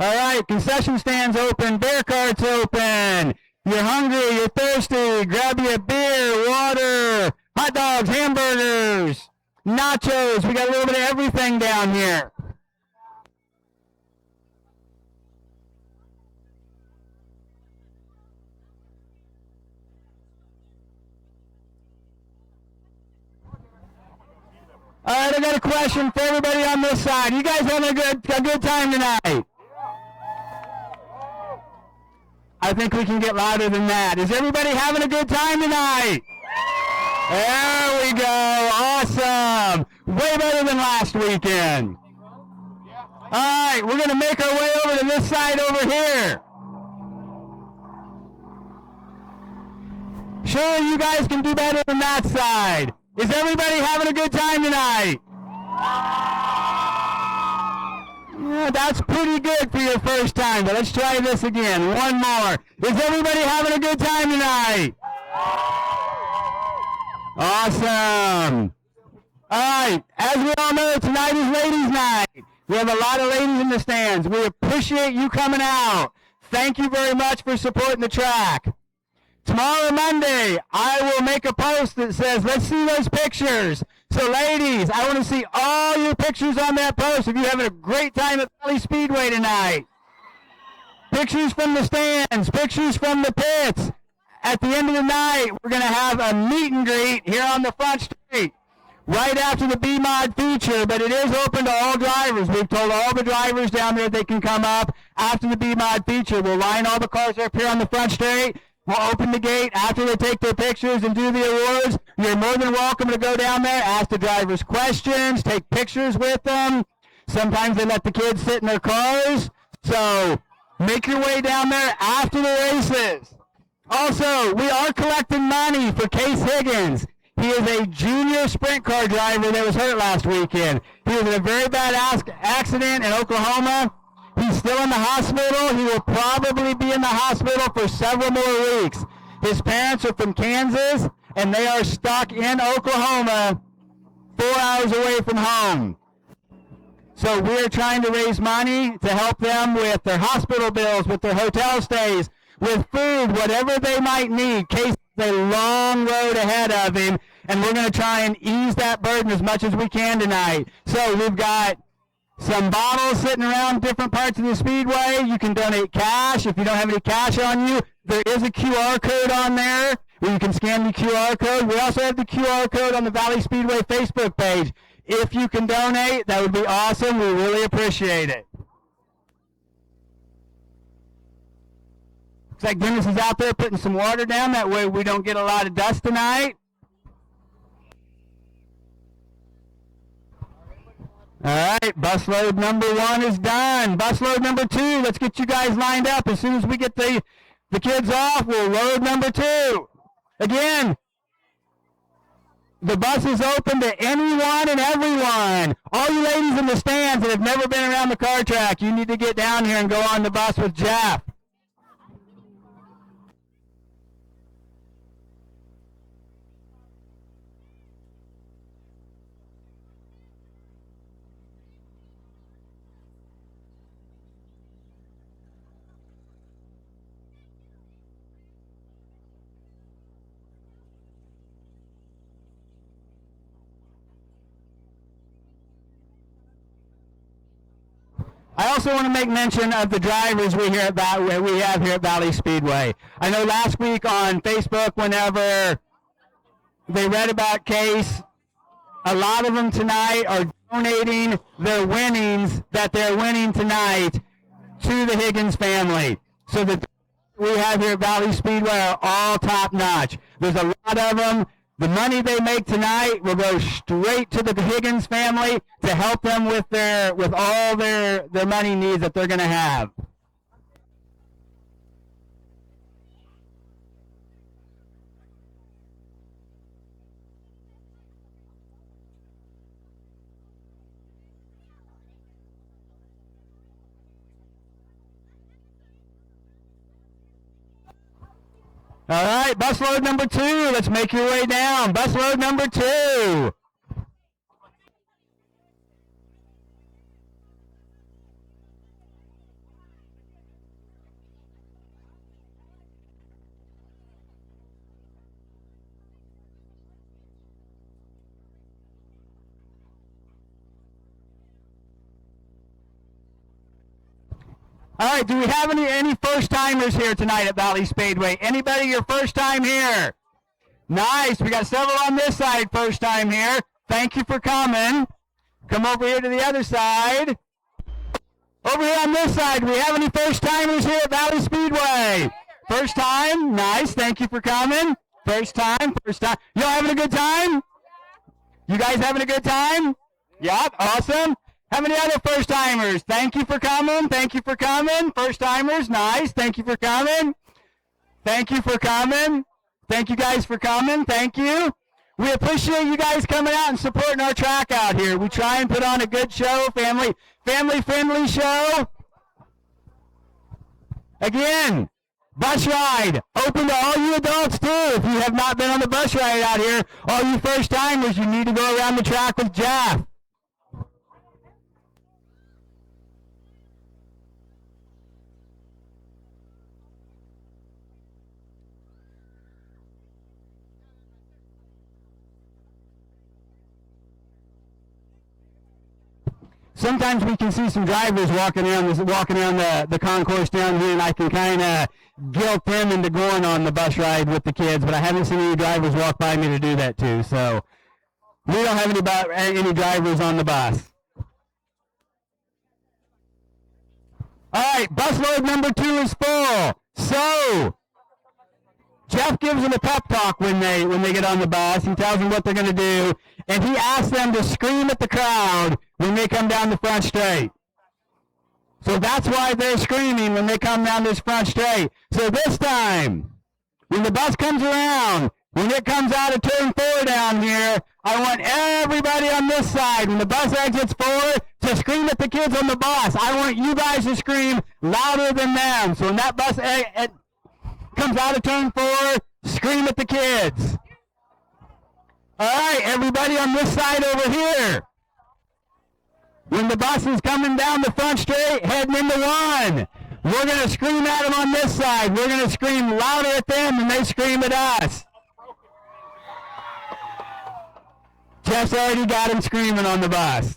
Speaker 2: All right, concession stands open, bear carts open. You're hungry, you're thirsty, grab you a beer, water, hot dogs, hamburgers, nachos. We got a little bit of everything down here. All right, I got a question for everybody on this side. You guys having a good time tonight? I think we can get louder than that. Is everybody having a good time tonight? There we go. Awesome. Way better than last weekend. All right, we're going to make our way over to this side over here. Sure, you guys can do better than that side. Is everybody having a good time tonight? Yeah, that's pretty good for your first time, but let's try this again. One more. Is everybody having a good time tonight? Awesome. All right, as we all know, tonight is ladies' night. We have a lot of ladies in the stands. We appreciate you coming out. Thank you very much for supporting the track. Tomorrow, Monday, I will make a post that says, let's see those pictures. So, ladies, I want to see all your pictures on that post if you're having a great time at Valley Speedway tonight. Pictures from the stands, pictures from the pits. At the end of the night, we're going to have a meet and greet here on the front street right after the B-Mod feature, but it is open to all drivers. We've told all the drivers down there they can come up after the B-Mod feature. We'll line all the cars up here on the front street. We'll open the gate after they take their pictures and do the awards. You're more than welcome to go down there, ask the drivers questions, take pictures with them. Sometimes they let the kids sit in their cars. So make your way down there after the races. Also, we are collecting money for Case Higgins. He is a junior sprint car driver that was hurt last weekend. He was in a very bad accident in Oklahoma. He's still in the hospital. He will probably be in the hospital for several more weeks. His parents are from Kansas, and they are stuck in Oklahoma 4 hours away from home. So we're trying to raise money to help them with their hospital bills, with their hotel stays, with food, whatever they might need. Case has a long road ahead of him, and we're going to try and ease that burden as much as we can tonight. So we've got some bottles sitting around different parts of the speedway. You can donate cash. If you don't have any cash on you, there is a QR code on there where you can scan the QR code. We also have the QR code on the Valley Speedway Facebook page. If you can donate, that would be awesome. We really appreciate it. Looks like Dennis is out there putting some water down. That way we don't get a lot of dust tonight. All right, bus load number 1 is done. Bus load number 2, let's get you guys lined up. As soon as we get the kids off, we'll load number 2. Again, the bus is open to anyone and everyone. All you ladies in the stands that have never been around the car track, you need to get down here and go on the bus with Jeff. I also want to make mention of the drivers we have here at Valley Speedway. I know last week on Facebook, whenever they read about Case, a lot of them tonight are donating their winnings that they're winning tonight to the Higgins family. So the we have here at Valley Speedway are all top notch. There's a lot of them. The money they make tonight will go straight to the Higgins family to help them with all their money needs that they're going to have. All right, bus load number 2. Let's make your way down. Bus load number 2. All right, do we have any first-timers here tonight at Valley Speedway? Anybody your first time here? Nice. We got several on this side first time here. Thank you for coming. Come over here to the other side. Over here on this side, do we have any first-timers here at Valley Speedway? First time? Nice. Thank you for coming. First time. You all having a good time? You guys having a good time? Yep. Awesome. How many other first-timers? Thank you for coming. Thank you for coming. First-timers, nice. Thank you for coming. Thank you for coming. Thank you guys for coming. Thank you. We appreciate you guys coming out and supporting our track out here. We try and put on a good show, family-friendly show. Again, bus ride, open to all you adults too. If you have not been on the bus ride out here, all you first-timers, you need to go around the track with Jeff. Sometimes we can see some drivers walking around the concourse down here, and I can kind of guilt them into going on the bus ride with the kids, but I haven't seen any drivers walk by me to do that too. So we don't have any drivers on the bus. All right, bus load number 2 is full. So Jeff gives them a pep talk when they get on the bus. He tells them what they're going to do, and he asks them to scream at the crowd when they come down the front straight. So that's why they're screaming when they come down this front straight. So this time, when the bus comes around, when it comes out of turn 4 down here, I want everybody on this side, when the bus exits 4, to scream at the kids on the bus. I want you guys to scream louder than them. So when that bus comes out of turn 4, scream at the kids. All right, everybody on this side over here. When the bus is coming down the front straight, heading into 1, we're going to scream at them on this side. We're going to scream louder at them than they scream at us. Jeff's already got him screaming on the bus.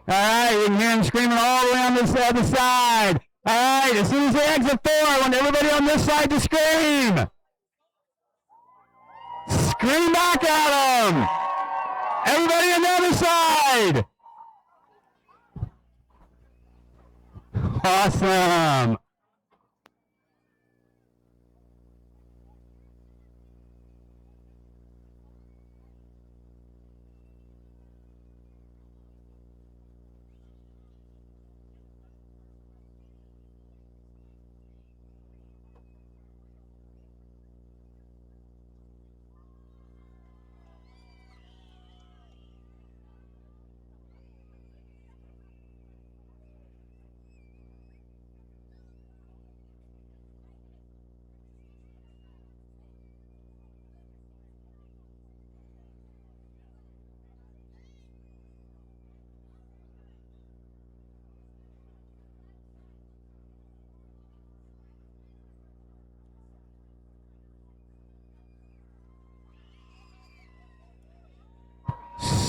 Speaker 2: All right, you can hear him screaming all the way on this other side. All right, as soon as they exit 4, I want everybody on this side to scream. Scream back at them. Everybody on the other side. Awesome.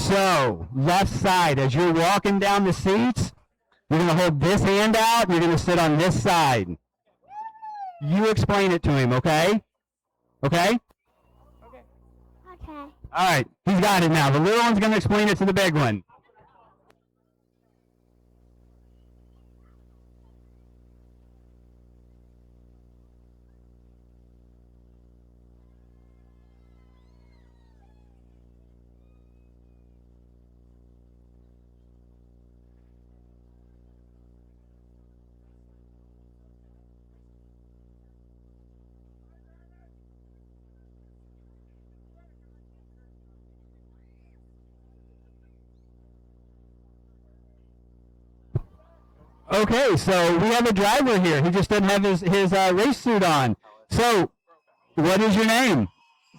Speaker 2: So, left side, as you're walking down the seats, you're going to hold this hand out, and you're going to sit on this side. You explain it to him, okay? Okay?
Speaker 4: Okay.
Speaker 2: All right, he's got it now. The little one's going to explain it to the big one. Okay, so we have a driver here. He just doesn't have his race suit on. So, what is your name?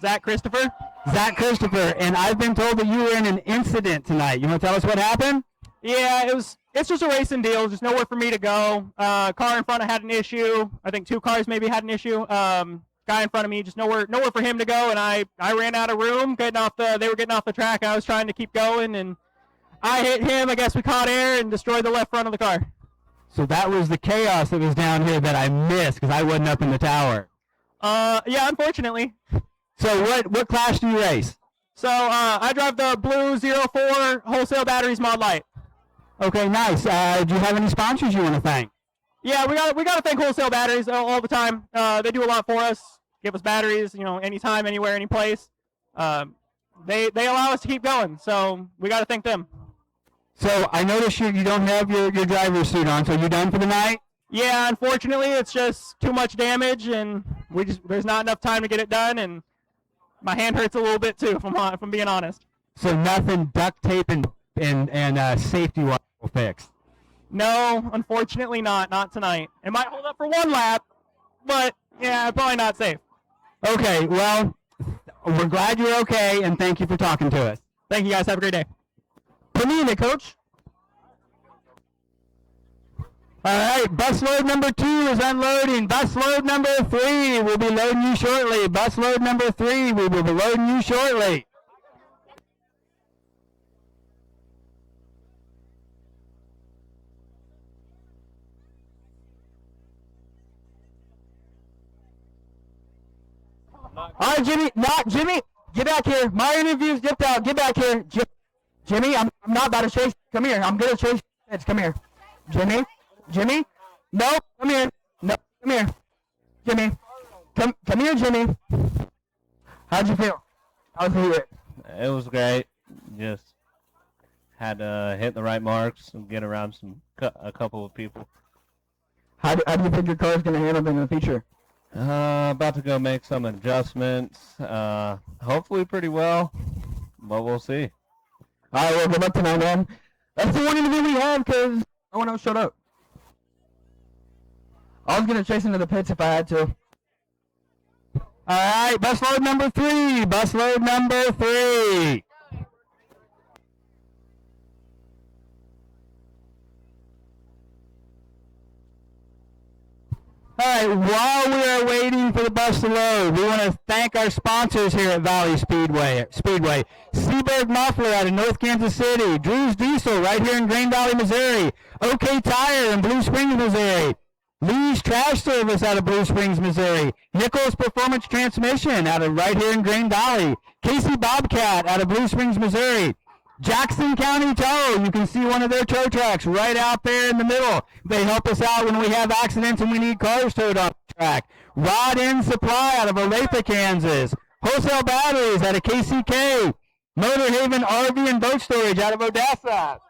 Speaker 5: Zach Christopher?
Speaker 2: Zach Christopher, and I've been told that you were in an incident tonight. You want to tell us what happened?
Speaker 5: Yeah, it's just a racing deal. Just nowhere for me to go. Car in front of had an issue. I think 2 cars maybe had an issue. Guy in front of me, just nowhere for him to go, and I ran out of room. They were getting off the track. I was trying to keep going, and I hit him. I guess we caught air and destroyed the left front of the car.
Speaker 2: So that was the chaos that was down here that I missed because I wasn't up in the tower.
Speaker 5: Yeah, unfortunately.
Speaker 2: So what class do you race?
Speaker 5: So I drive the blue 04 wholesale batteries mod light.
Speaker 2: Okay, nice. Do you have any sponsors you want to thank?
Speaker 5: Yeah, we got to thank wholesale batteries all the time. They do a lot for us. Give us batteries, anytime, anywhere, any place. They allow us to keep going, so we got to thank them.
Speaker 2: So I noticed you don't have your driver's suit on. So you done for the night?
Speaker 5: Yeah, unfortunately, it's just too much damage, and there's not enough time to get it done, and my hand hurts a little bit too, if I'm being honest.
Speaker 2: So nothing duct tape and safety wire will fix.
Speaker 5: No, unfortunately not. Not tonight. It might hold up for 1 lap, but yeah, probably not safe.
Speaker 2: Okay, well, we're glad you're okay, and thank you for talking to us.
Speaker 5: Thank you guys. Have a great day. Put me in it, coach.
Speaker 2: All right, bus load number 2 is unloading. Bus load number 3 will be loading you shortly. Bus load number 3, we will be loading you shortly. All right, Jimmy, Jimmy, get back here. My interview's dipped out. Get back here. Jimmy, I'm not about to chase. Come here. I'm going to chase. Come here. Jimmy? No, come here. No, come here. Jimmy. Come here, Jimmy. How'd you feel? How's it?
Speaker 6: It was great. Just had to hit the right marks and get around a couple of people.
Speaker 2: How do you think your car's going to handle in the future?
Speaker 6: About to go make some adjustments. Hopefully pretty well, but we'll see.
Speaker 2: All right, well, good luck tonight, man. That's the one interview we have because no one else showed up. I was going to chase into the pits if I had to. All right, bus load number 3. Bus load number 3. All right, while we are waiting for the bus to load, we want to thank our sponsors here at Valley Speedway. Seaberg Muffler out of North Kansas City, Drew's Diesel right here in Green Valley, Missouri, OK Tire in Blue Springs, Missouri, Lee's Trash Service out of Blue Springs, Missouri, Nichols Performance Transmission out of right here in Green Valley, Casey Bobcat out of Blue Springs, Missouri, Jackson County Tow, you can see one of their tow trucks right out there in the middle. They help us out when we have accidents and we need cars towed off the track. Rod End Supply out of Olathe, Kansas. Wholesale Batteries out of KCK. Motor Haven RV and Boat Storage out of Odessa.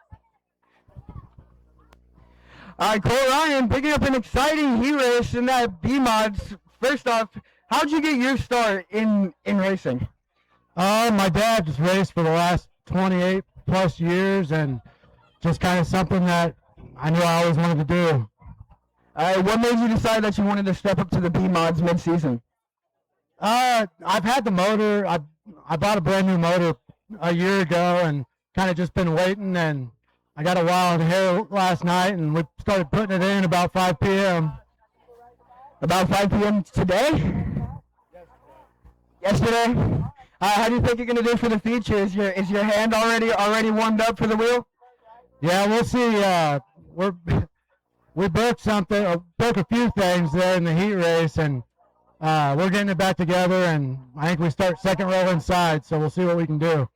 Speaker 2: All right, Cole Ryan, picking up an exciting heat race in that B-Mods. First off, how'd you get your start in racing?
Speaker 7: My dad just raced for the last 28 plus years, and just kind of something that I knew I always wanted to do.
Speaker 2: What made you decide that you wanted to step up to the B-Mods mid-season?
Speaker 7: I've had the motor. I bought a brand new motor a year ago and kind of just been waiting, and I got a wild hair last night, and we started putting it in about 5 p.m.
Speaker 2: About 5 p.m. today? Yesterday? How do you think you're gonna do for the feature? Is your hand already warmed up for the wheel?
Speaker 7: Yeah, we'll see. We broke a few things there in the heat race, and we're getting it back together. And I think we start second row inside, so we'll see what we can do.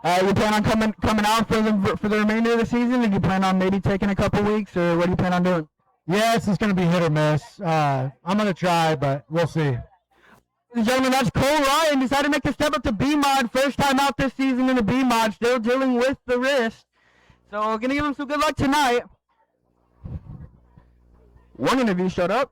Speaker 2: You plan on coming out for the remainder of the season, or do you plan on maybe taking a couple weeks, or what do you plan on doing?
Speaker 7: Yes, it's going to be hit or miss. I'm going to try, but we'll see.
Speaker 2: Ladies and gentlemen, that's Cole Ryan. Decided to make the step up to B-Mod. First time out this season in the B-Mod. Still dealing with the wrist. So we're going to give him some good luck tonight. One interview showed up.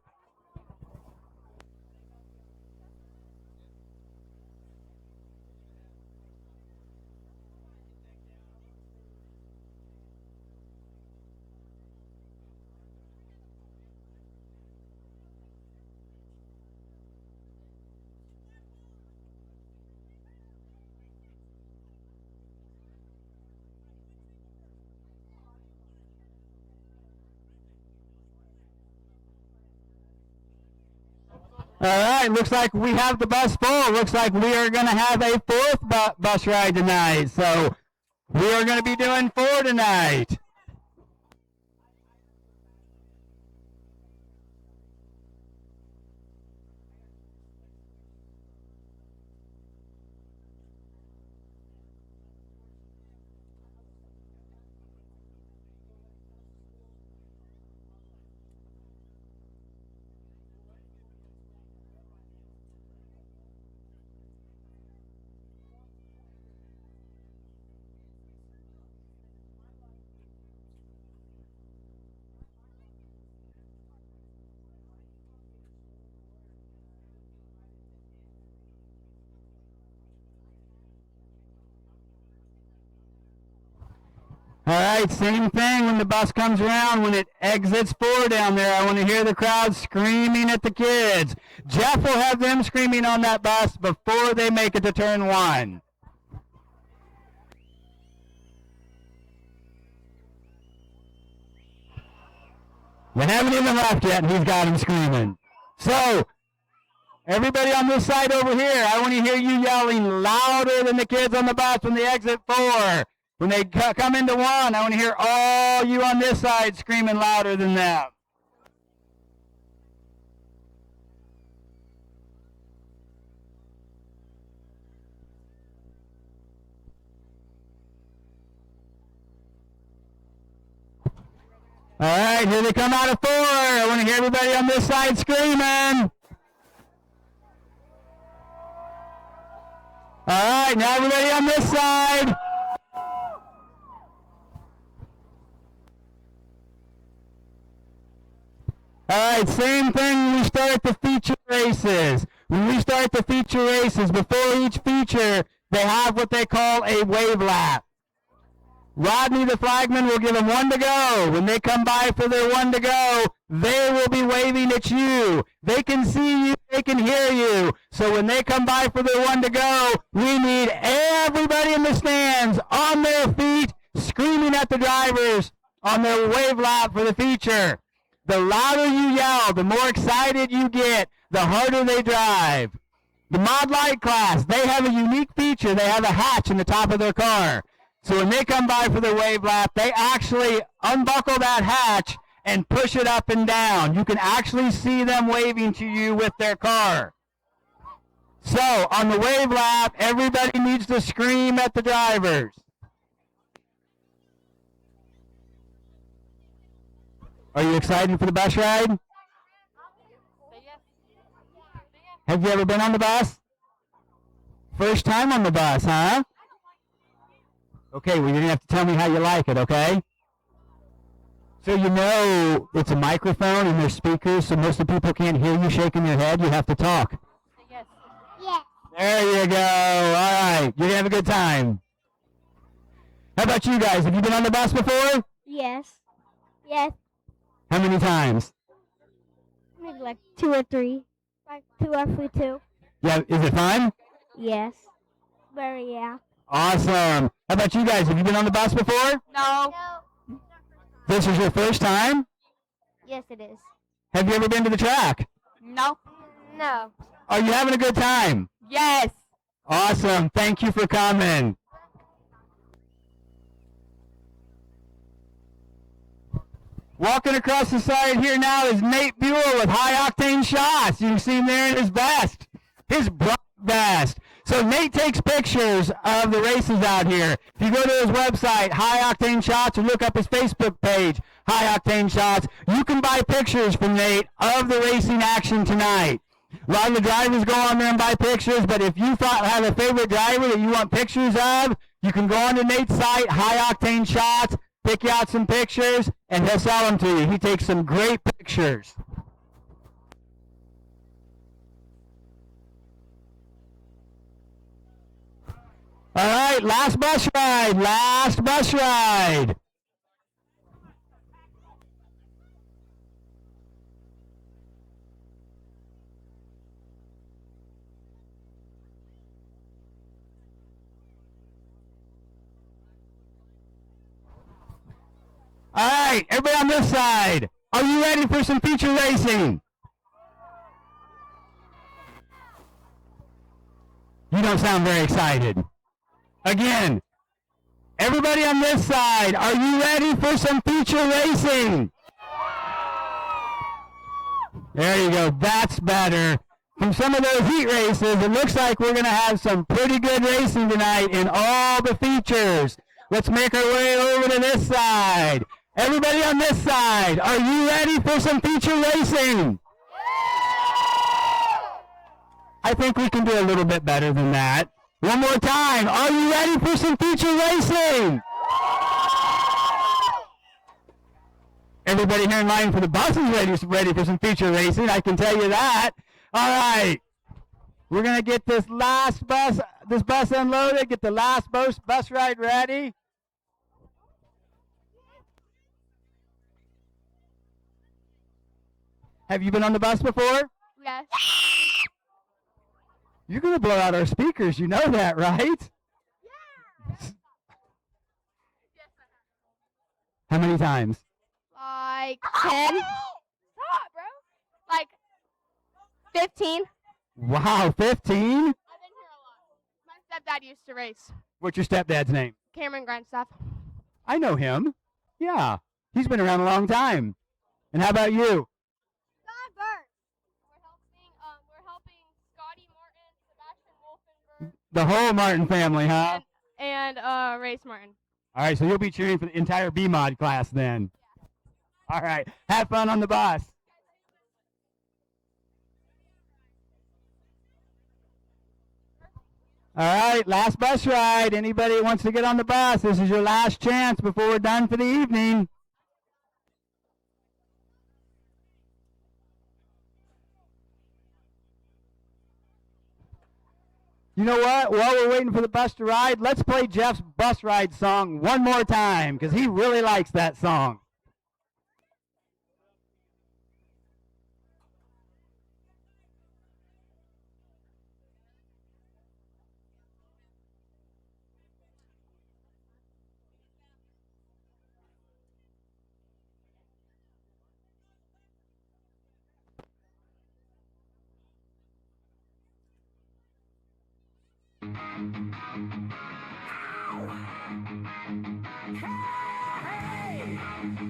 Speaker 2: All right, looks like we have the bus full. Looks like we are going to have a fourth bus ride tonight. So we are going to be doing 4 tonight. All right, same thing when the bus comes around, when it exits 4 down there. I want to hear the crowd screaming at the kids. Jeff will have them screaming on that bus before they make it to turn 1. They haven't even left yet, and he's got them screaming. So, everybody on this side over here, I want to hear you yelling louder than the kids on the bus when they exit 4. When they come into 1, I want to hear all you on this side screaming louder than them. All right, here they come out of 4. I want to hear everybody on this side screaming. All right, now everybody on this side. All right, same thing when we start the feature races. When we start the feature races, before each feature, they have what they call a wave lap. Rodney, the flagman, will give them 1 to go. When they come by for their 1 to go, they will be waving at you. They can see you, they can hear you. So when they come by for their 1 to go, we need everybody in the stands on their feet, screaming at the drivers on their wave lap for the feature. The louder you yell, the more excited you get, the harder they drive. The Mod Light class, they have a unique feature. They have a hatch in the top of their car. So when they come by for their wave lap, they actually unbuckle that hatch and push it up and down. You can actually see them waving to you with their car. So on the wave lap, everybody needs to scream at the drivers. Are you excited for the bus ride? Have you ever been on the bus? First time on the bus, huh? Okay, well, you're going to have to tell me how you like it, okay? So you know it's a microphone and there's speakers, so most of the people can't hear you shaking your head. You have to talk.
Speaker 4: Yes. Yes.
Speaker 2: There you go. All right. You're going to have a good time. How about you guys? Have you been on the bus before?
Speaker 4: Yes. Yes.
Speaker 2: How many times?
Speaker 4: Maybe like 2 or 3. Like 2 or 3, 2.
Speaker 2: Yeah. Is it fun?
Speaker 4: Yes. Very, yeah.
Speaker 2: Awesome. How about you guys? Have you been on the bus before?
Speaker 4: No.
Speaker 2: This is your first time?
Speaker 4: Yes, it is.
Speaker 2: Have you ever been to the track?
Speaker 4: No. No.
Speaker 2: Are you having a good time?
Speaker 4: Yes.
Speaker 2: Awesome. Thank you for coming. Walking across the side here now is Nate Buell with High Octane Shots. You can see him there in his vest, his bright vest. So Nate takes pictures of the races out here. If you go to his website, High Octane Shots, or look up his Facebook page, High Octane Shots, you can buy pictures from Nate of the racing action tonight. A lot of the drivers go on there and buy pictures, but if you have a favorite driver that you want pictures of, you can go on to Nate's site, High Octane Shots, pick you out some pictures, and he'll sell them to you. He takes some great pictures. All right, last bus ride, last bus ride. All right, everybody on this side, are you ready for some feature racing? You don't sound very excited. Again, everybody on this side, are you ready for some feature racing? There you go, that's better. From some of those heat races, it looks like we're going to have some pretty good racing tonight in all the features. Let's make our way over to this side. Everybody on this side, are you ready for some feature racing? I think we can do a little bit better than that. One more time, are you ready for some feature racing? Everybody here in line for the bus is ready for some feature racing, I can tell you that. All right, we're going to get this bus unloaded, get the last bus ride ready. Have you been on the bus before?
Speaker 4: Yes.
Speaker 2: You're going to blow out our speakers. You know that, right?
Speaker 4: Yeah.
Speaker 2: How many times?
Speaker 4: Like 10. Stop, bro. Like 15.
Speaker 2: Wow, 15?
Speaker 4: I've been here a lot. My stepdad used to race.
Speaker 2: What's your stepdad's name?
Speaker 4: Cameron Grindstaff.
Speaker 2: I know him. Yeah. He's been around a long time. And how about you?
Speaker 4: Don Burns. We're helping Scotty Martin, Sebastian Wolfenberg.
Speaker 2: The whole Martin family, huh?
Speaker 4: And Race Martin.
Speaker 2: All right, so you'll be cheering for the entire B-Mod class then. All right, have fun on the bus. All right, last bus ride. Anybody that wants to get on the bus, this is your last chance before we're done for the evening. You know what? While we're waiting for the bus to ride, let's play Jeff's bus ride song one more time because he really likes that song. Hey!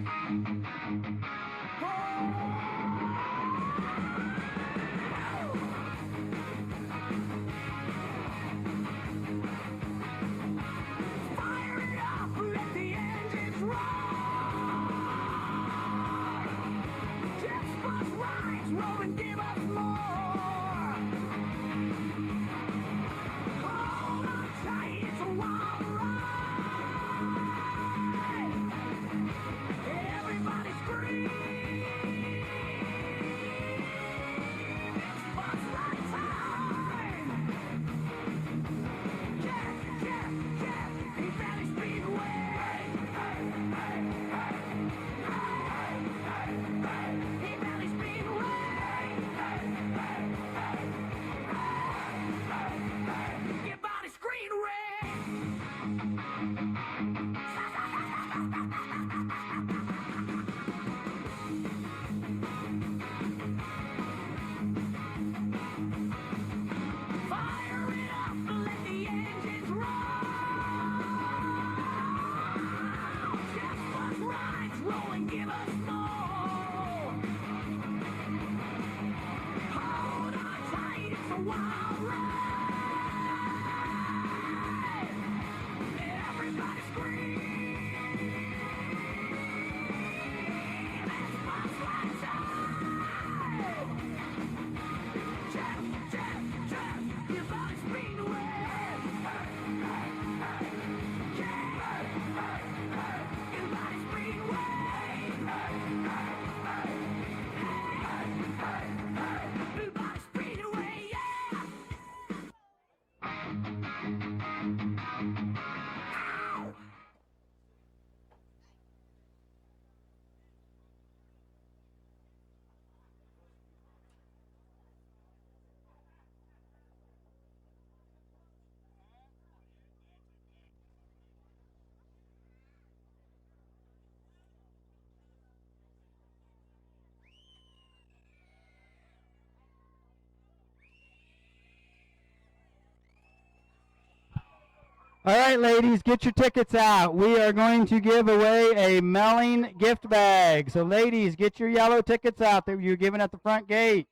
Speaker 2: All right, ladies, get your tickets out. We are going to give away a Melling gift bag. So, ladies, get your yellow tickets out that you're giving at the front gate.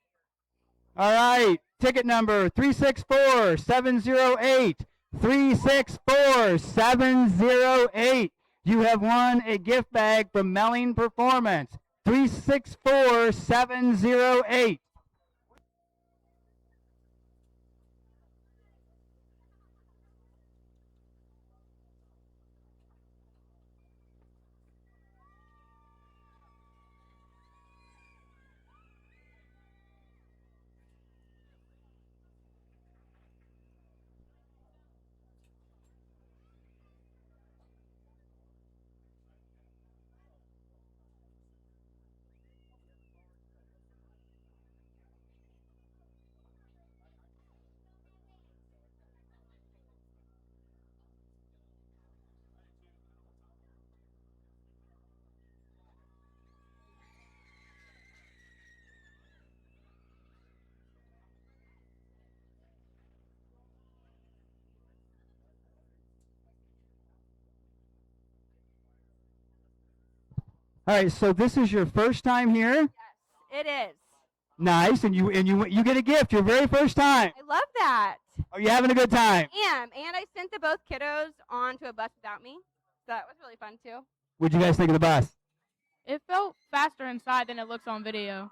Speaker 2: All right, ticket number 364708. 364708. You have won a gift bag from Melling Performance. 364708. All right, so this is your first time here.
Speaker 8: It is.
Speaker 2: Nice, and you get a gift your very first time.
Speaker 8: I love that.
Speaker 2: Are you having a good time?
Speaker 8: And I sent the both kiddos onto a bus without me. So that was really fun too.
Speaker 2: What'd you guys think of the bus?
Speaker 9: It felt faster inside than it looks on video.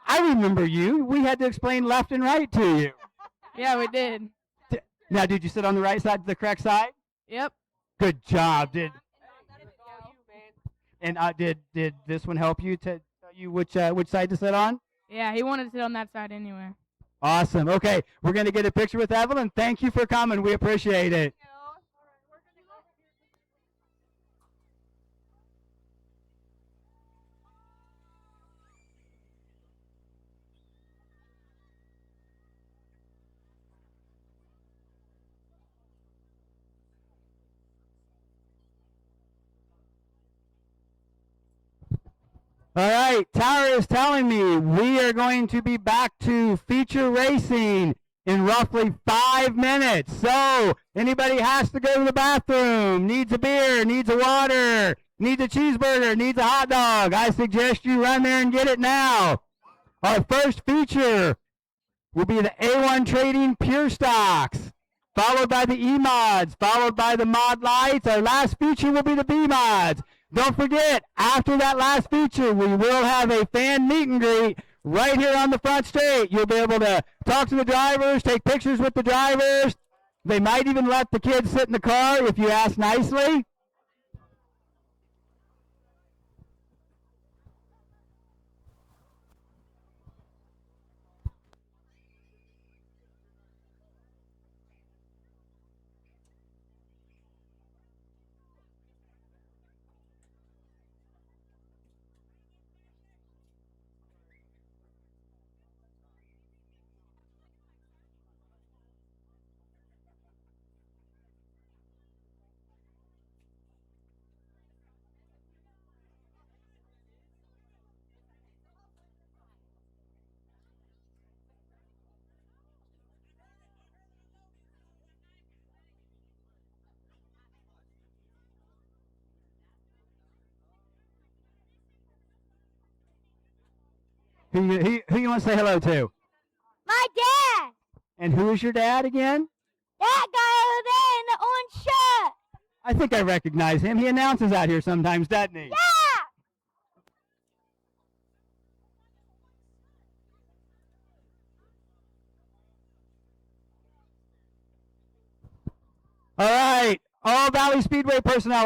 Speaker 2: I remember you. We had to explain left and right to you.
Speaker 9: Yeah, we did.
Speaker 2: Now, did you sit on the right side, the correct side?
Speaker 9: Yep.
Speaker 2: Good job. Did this one help you to tell you which side to sit on?
Speaker 9: Yeah, he wanted to sit on that side anyway.
Speaker 2: Awesome. Okay, we're gonna get a picture with Evelyn. Thank you for coming. We appreciate it. All right, Tara is telling me we are going to be back to feature racing in roughly 5 minutes. So, anybody has to go to the bathroom, needs a beer, needs a water, needs a cheeseburger, needs a hot dog, I suggest you run there and get it now. Our first feature will be the A1 Trading Pure Stocks, followed by the E-Mods, followed by the Mod Lights. Our last feature will be the B-Mods. Don't forget, after that last feature, we will have a fan meet and greet right here on the front straight. You'll be able to talk to the drivers, take pictures with the drivers. They might even let the kids sit in the car if you ask nicely. Who you want to say hello to?
Speaker 4: My dad!
Speaker 2: And who is your dad again?
Speaker 4: That guy over there in the orange shirt!
Speaker 2: I think I recognize him. He announces out here sometimes, doesn't he?
Speaker 4: Yeah!
Speaker 2: All right. All Valley Speedway personnel,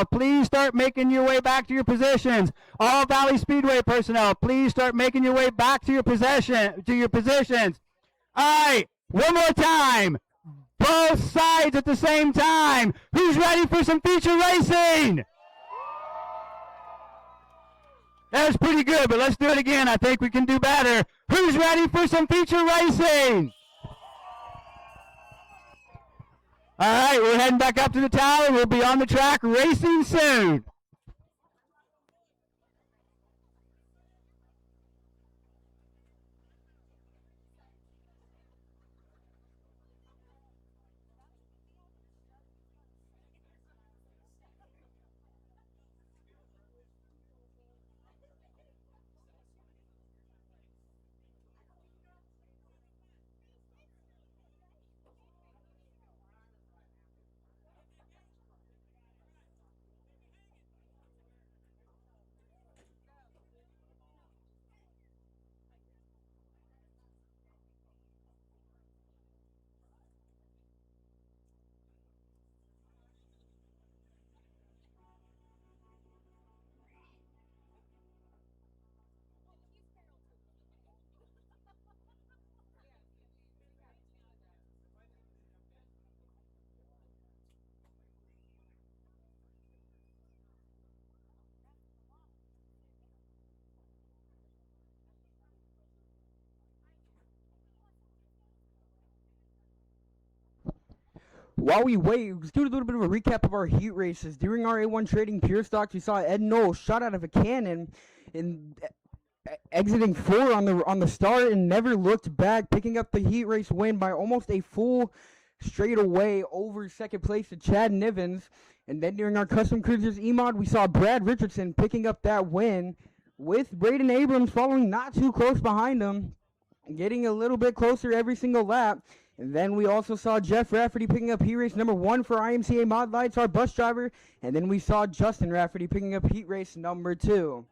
Speaker 2: please start making your way back to your positions. All Valley Speedway personnel, please start making your way back to your positions. All right, one more time. Both sides at the same time. Who's ready for some feature racing? That was pretty good, but let's do it again. I think we can do better. Who's ready for some feature racing? All right, we're heading back up to the tower. We'll be on the track racing soon.
Speaker 1: While we wait, let's do a little bit of a recap of our heat races. During our A1 Trading Pure Stocks, we saw Ed Knoll shot out of a cannon and exiting 4 on the start and never looked back, picking up the heat race win by almost a full straight away over second place to Chad Nivens. And then during our Custom Cruisers E-Mod, we saw Brad Richardson picking up that win with Braden Abrams following not too close behind him, getting a little bit closer every single lap. And then we also saw Jeff Rafferty picking up heat race number 1 for IMCA Mod Lights, our bus driver. And then we saw Justin Rafferty picking up heat race number 2.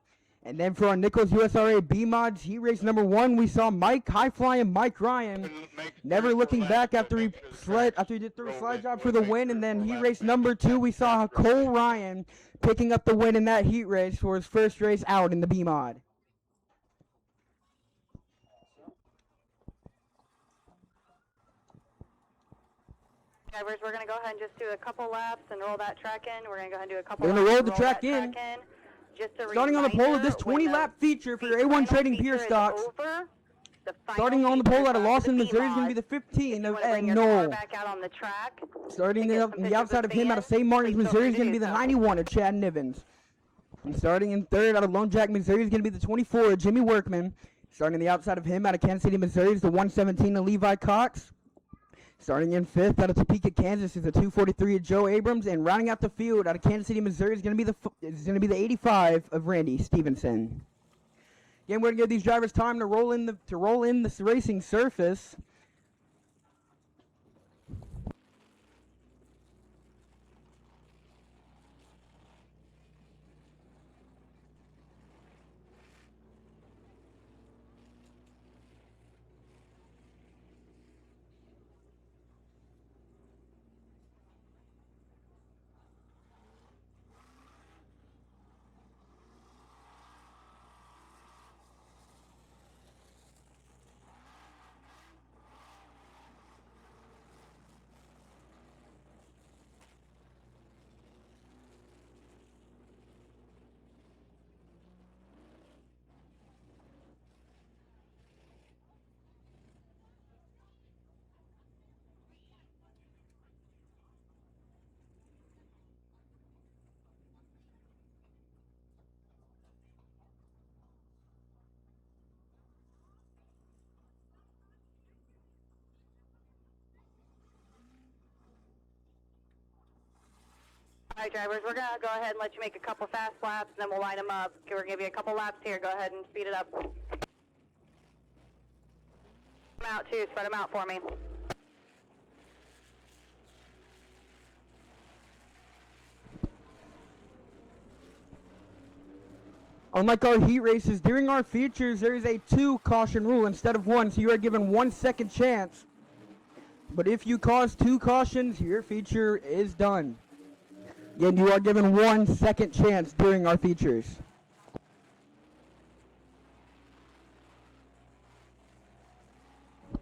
Speaker 1: And then for our Nichols USRA B Mods heat race number 1, we saw High Flying Mike Ryan never looking back after he did 3 slide job for the win. And then heat race number 2, we saw Cole Ryan picking up the win in that heat race for his first race out in the B Mod.
Speaker 3: Drivers, we're going to go ahead and just do a couple laps and roll that track in. We're going to go ahead and do a couple
Speaker 1: We're
Speaker 3: laps.
Speaker 1: going to roll
Speaker 3: and
Speaker 1: the track in.
Speaker 3: Just a
Speaker 1: Starting on the pole of this
Speaker 3: reminder,
Speaker 1: 20-lap feature for your
Speaker 3: when the
Speaker 1: A1 Trading
Speaker 3: feature
Speaker 1: Pure
Speaker 3: is
Speaker 1: Stocks.
Speaker 3: over, the final
Speaker 1: Starting on the
Speaker 3: feature
Speaker 1: pole out of
Speaker 3: is on
Speaker 1: Lawson,
Speaker 3: the
Speaker 1: Missouri is going to be
Speaker 3: B-Mod.
Speaker 1: the 15
Speaker 3: If you
Speaker 1: of
Speaker 3: wanna
Speaker 1: Ed
Speaker 3: bring your car
Speaker 1: Knoll.
Speaker 3: back out on the track,
Speaker 1: Starting
Speaker 3: take
Speaker 1: on
Speaker 3: some
Speaker 1: the
Speaker 3: pictures
Speaker 1: outside
Speaker 3: with
Speaker 1: of him out of St. Martin's,
Speaker 3: please feel
Speaker 1: Missouri is
Speaker 3: free
Speaker 1: going to
Speaker 3: to
Speaker 1: be the
Speaker 3: do so.
Speaker 1: 91 of Chad Nivens. And starting in third out of Lone Jack, Missouri is going to be the 24 of Jimmy Workman. Starting on the outside of him out of Kansas City, Missouri is the 117 of Levi Cox. Starting in fifth out of Topeka, Kansas is the 243 of Joe Abrams, and rounding out the field out of Kansas City, Missouri is going to be the 85 of Randy Stevenson. Again, we're going to give these drivers time to roll in the racing surface.
Speaker 3: All right, drivers, we're going to go ahead and let you make a couple fast laps, and then we'll line them up. We're going to give you a couple laps here. Go ahead and speed it up. Spread them out, too. Spread them out for me.
Speaker 1: Unlike our heat races, during our features, there is a 2 caution rule instead of 1, so you are given 1 second chance. But if you cause 2 cautions, your feature is done. Again, you are given 1 second chance during our features.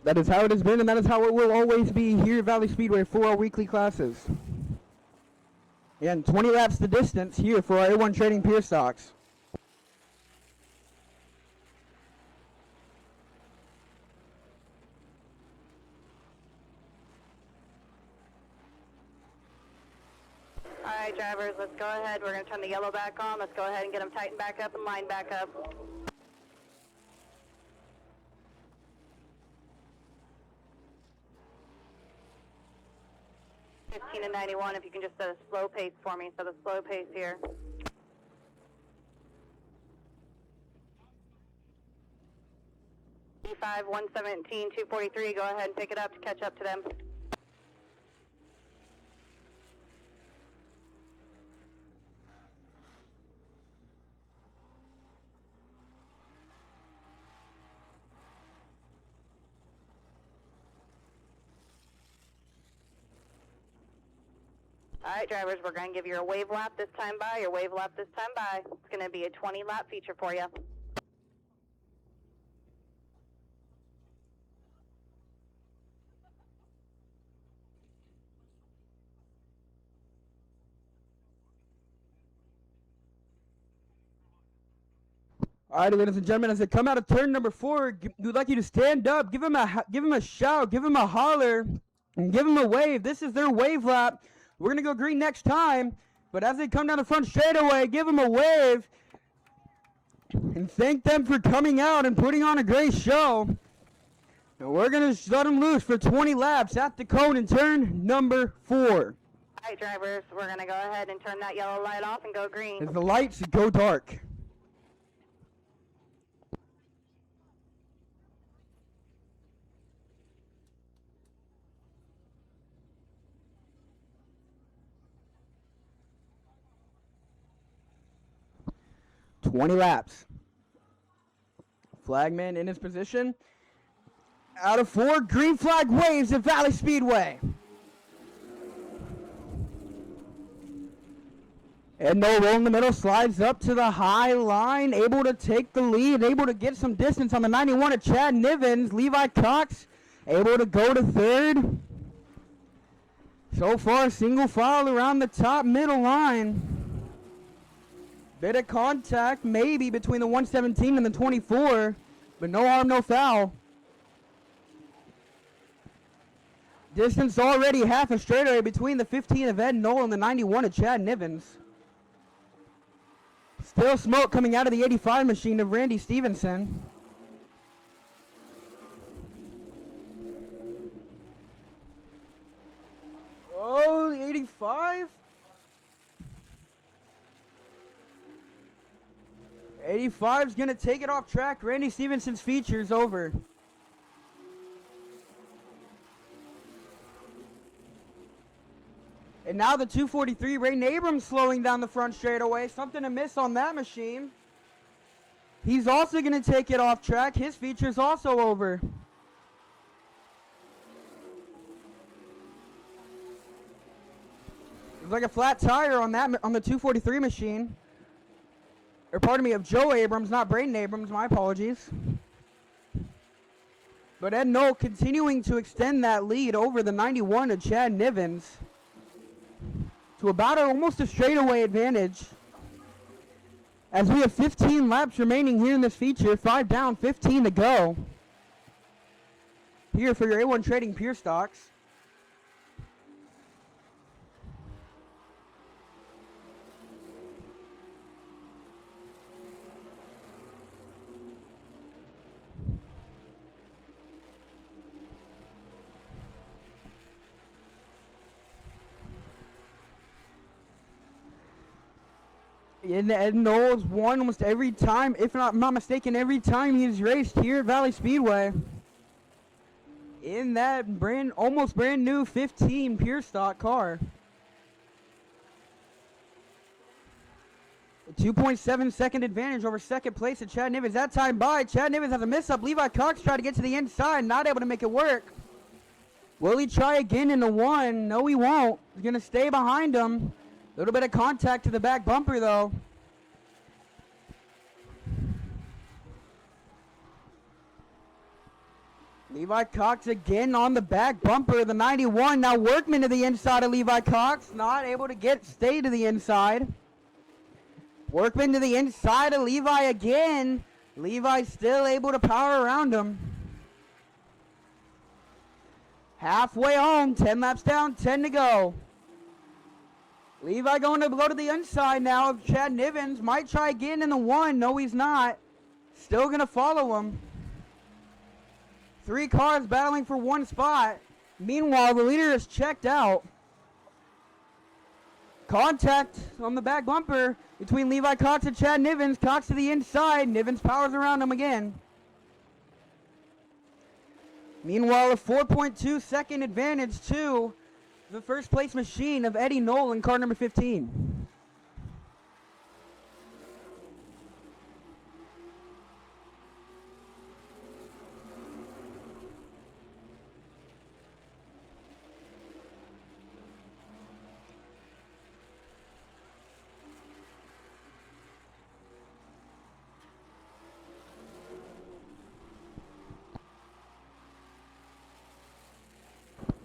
Speaker 1: That is how it has been, and that is how it will always be here at Valley Speedway for our weekly classes. And 20 laps the distance here for our A1 Trading Pure Stocks.
Speaker 3: All right, drivers, let's go ahead. We're going to turn the yellow back on. Let's go ahead and get them tightened back up and lined back up. $15 and 91, if you can just set a slow pace for me. So the slow pace here. E5, 117, 243, go ahead and pick it up to catch up to them. All right, drivers, we're going to give you a wave lap this time by, your wave lap this time by. It's going to be a 20-lap feature for you.
Speaker 1: All right, ladies and gentlemen, as they come out of turn number 4, we'd like you to stand up, give him a shout, give him a holler, and give them a wave. This is their wave lap. We're going to go green next time, but as they come down the front straightaway, give them a wave and thank them for coming out and putting on a great show. And we're going to let them loose for 20 laps at the cone in turn number 4.
Speaker 3: All right, drivers, we're going to go ahead and turn that yellow light off and go green.
Speaker 1: As the lights go dark. "20 laps. Flagman in his position. Out of 4, green flag waves at Valley Speedway. And no roll in the middle, slides up to the high line, able to take the lead, able to get some distance on the 91 of Chad Nivens. Levi Cox able to go to 3rd. So far, single file around the top middle line. Bit of contact maybe between the 117 and the 24, but no harm, no foul. Distance already half a straightaway between the 15 of Ed Knoll and the 91 of Chad Nivens. Still smoke coming out of the 85 machine of Randy Stevenson. Oh, the 85? 85's going to take it off track. Randy Stevenson's feature's over. And now the 243, Ray Abrams slowing down the front straightaway. Something to miss on that machine. He's also going to take it off track. His feature's also over. There's like a flat tire on that on the 243 machine. Or pardon me, of Joe Abrams, not Braden Abrams. My apologies. But Ed Knoll continuing to extend that lead over the 91 of Chad Nivens to about almost a straightaway advantage. As we have 15 laps remaining here in this feature, 5 down, 15 to go. Here for your A1 Trading Pure Stocks. And Ed Knoll's won almost every time, if I'm not mistaken, every time he's raced here at Valley Speedway. In that almost brand new 15 Pure Stock car. A 2.7 second advantage over second place at Chad Nivens. That time by, Chad Nivens has a miss up. Levi Cox tried to get to the inside, not able to make it work. Will he try again in the 1? No, he won't. He's going to stay behind him. A little bit of contact to the back bumper, though. Levi Cox again on the back bumper of the 91. Now Workman to the inside of Levi Cox. Not able to stay to the inside. Workman to the inside of Levi again. Levi still able to power around him. Halfway home. 10 laps down, 10 to go. Levi going to go to the inside now of Chad Nivens. Might try again in the 1. No, he's not. Still going to follow him. 3 cars battling for 1 spot. Meanwhile, the leader is checked out. Contact on the back bumper between Levi Cox and Chad Nivens. Cox to the inside. Nivens powers around him again. Meanwhile, a 4.2 second advantage to the first place machine of Eddie Knoll in car number 15.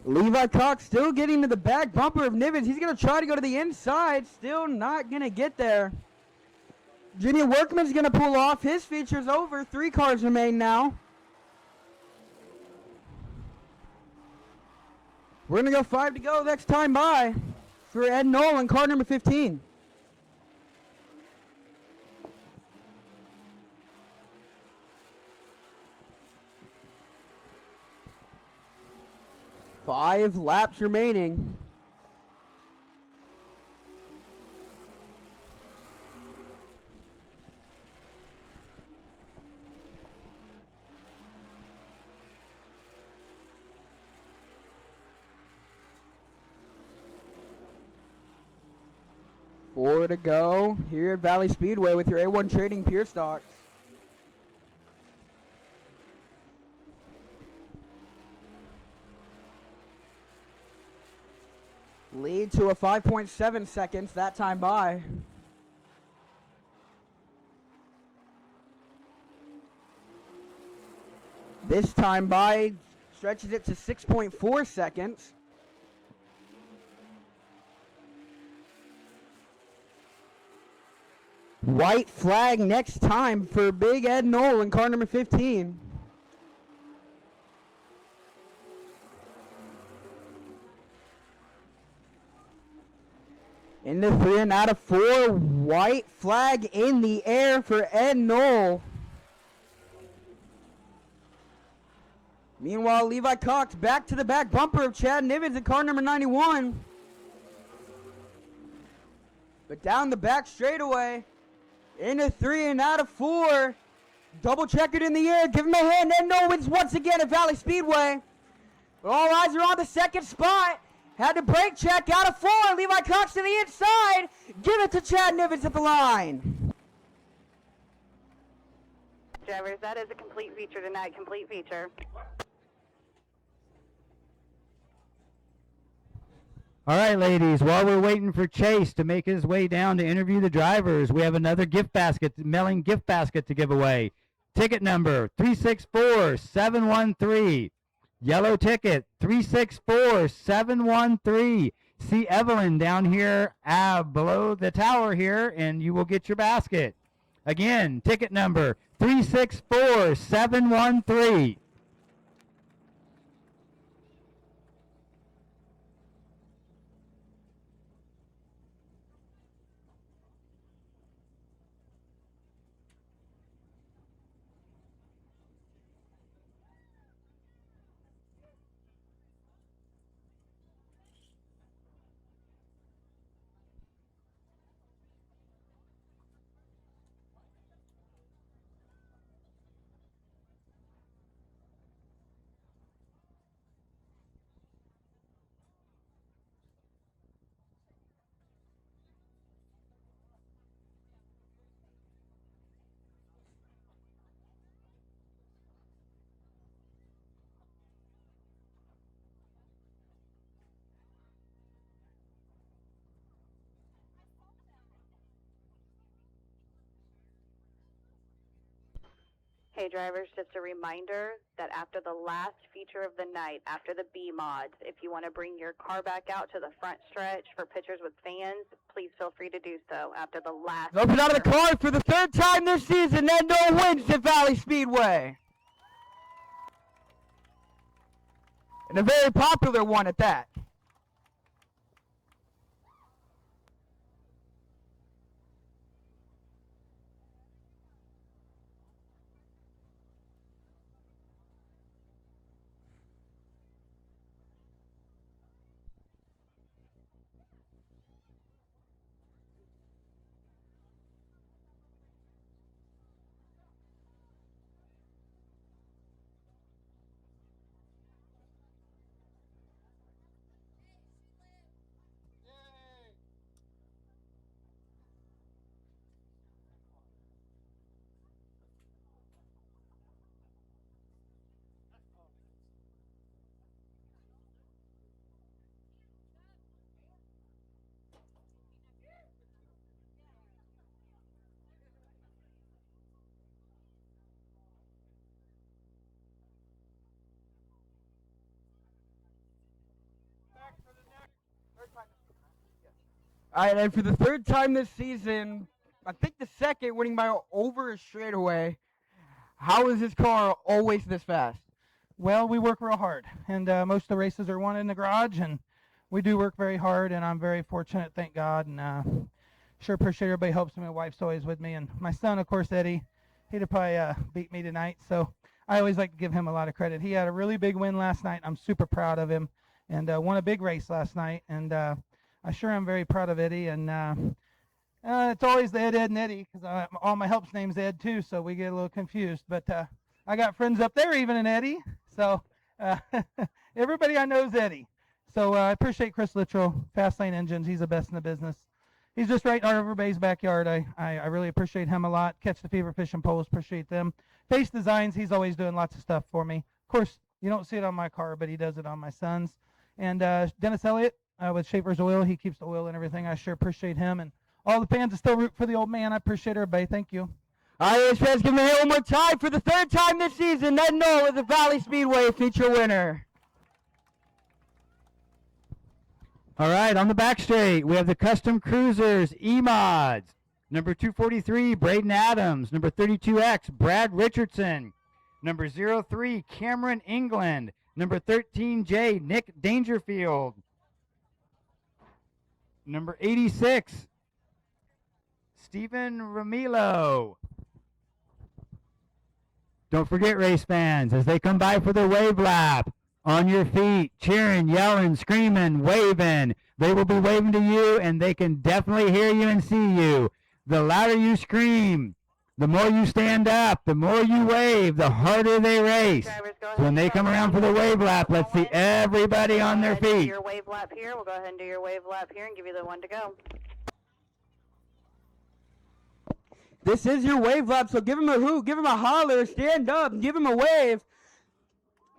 Speaker 1: Levi Cox still getting to the back bumper of Nivens. He's going to try to go to the inside. Still not going to get there. Junior Workman's going to pull off. His feature's over. 3 cars remain now. We're going to go 5 to go next time by for Ed Nolan, car number 15. Five laps remaining. Four to go here at Valley Speedway with your A1 Trading Pure Stocks. Lead to a 5.7 seconds that time by. This time by stretches it to 6.4 seconds. White flag next time for Big Ed Nolan, car number 15. Into 3 and out of 4. White flag in the air for Ed Nolan. Meanwhile, Levi Cox back to the back bumper of Chad Nivens in car number 91. But down the back straightaway. Into 3 and out of 4. Double checkered in the air. Give him a hand. Ed Nolan wins once again at Valley Speedway. But all eyes are on the second spot. Had to brake check out of 4. Levi Cox to the inside. Give it to Chad Nivens at the line.
Speaker 3: Drivers, that is a complete feature tonight. Complete feature.
Speaker 2: All right, ladies, while we're waiting for Chase to make his way down to interview the drivers, we have another gift basket, mailing gift basket to give away. Ticket number 364713. Yellow ticket 364713. See Evelyn down here below the tower here, and you will get your basket. Again, ticket number 364713.
Speaker 3: Hey drivers, just a reminder that after the last feature of the night, after the B mods, if you want to bring your car back out to the front stretch for pictures with fans, please feel free to do so after the last.
Speaker 1: Open out of the car for the 3rd time this season. Ed Nolan wins at Valley Speedway. And a very popular one at that. All right, and for the 3rd time this season, I think the 2nd, winning by over a straightaway. How is his car always this fast?
Speaker 10: Well, we work real hard, and most of the races are won in the garage, and we do work very hard, and I'm very fortunate, thank God, and sure appreciate everybody helps me. My wife's always with me, and my son, of course, Eddie, he'd probably beat me tonight, so I always like to give him a lot of credit. He had a really big win last night. I'm super proud of him, and won a big race last night, and I sure am very proud of Eddie, and it's always the Ed, and Eddie, because all my help's name's Ed, too, so we get a little confused, but I got friends up there, even in Eddie, so everybody I know is Eddie. So I appreciate Chris Littrell, Fast Lane Engines. He's the best in the business. He's just right in our everybody's backyard. I really appreciate him a lot. Catch the Fever Fishing Poles, appreciate them. Face Designs, he's always doing lots of stuff for me. Of course, you don't see it on my car, but he does it on my son's. And Dennis Elliott with Schaefer's Oil, he keeps the oil and everything. I sure appreciate him. And all the fans that still root for the old man, I appreciate everybody. Thank you.
Speaker 1: All right, race fans, give me a hand one more time for the third time this season. Ned Knoll is the Valley Speedway feature winner.
Speaker 2: All right, on the back straight, we have the Custom Cruisers E-Mods. Number 243, Braden Adams. Number 32X, Brad Richardson. Number 03, Cameron England. Number 13J, Nick Dangerfield. Number 86, Stephen Ramilo. Don't forget, race fans, as they come by for their wave lap, on your feet, cheering, yelling, screaming, waving. They will be waving to you, and they can definitely hear you and see you. The louder you scream, the more you stand up, the more you wave, the harder they race. So when they come around for the wave lap, let's see everybody on their feet.
Speaker 3: Your wave lap here. We'll go ahead and do your wave lap here and give you the one to go.
Speaker 1: This is your wave lap, so give him a hoot, give him a holler, stand up, give him a wave,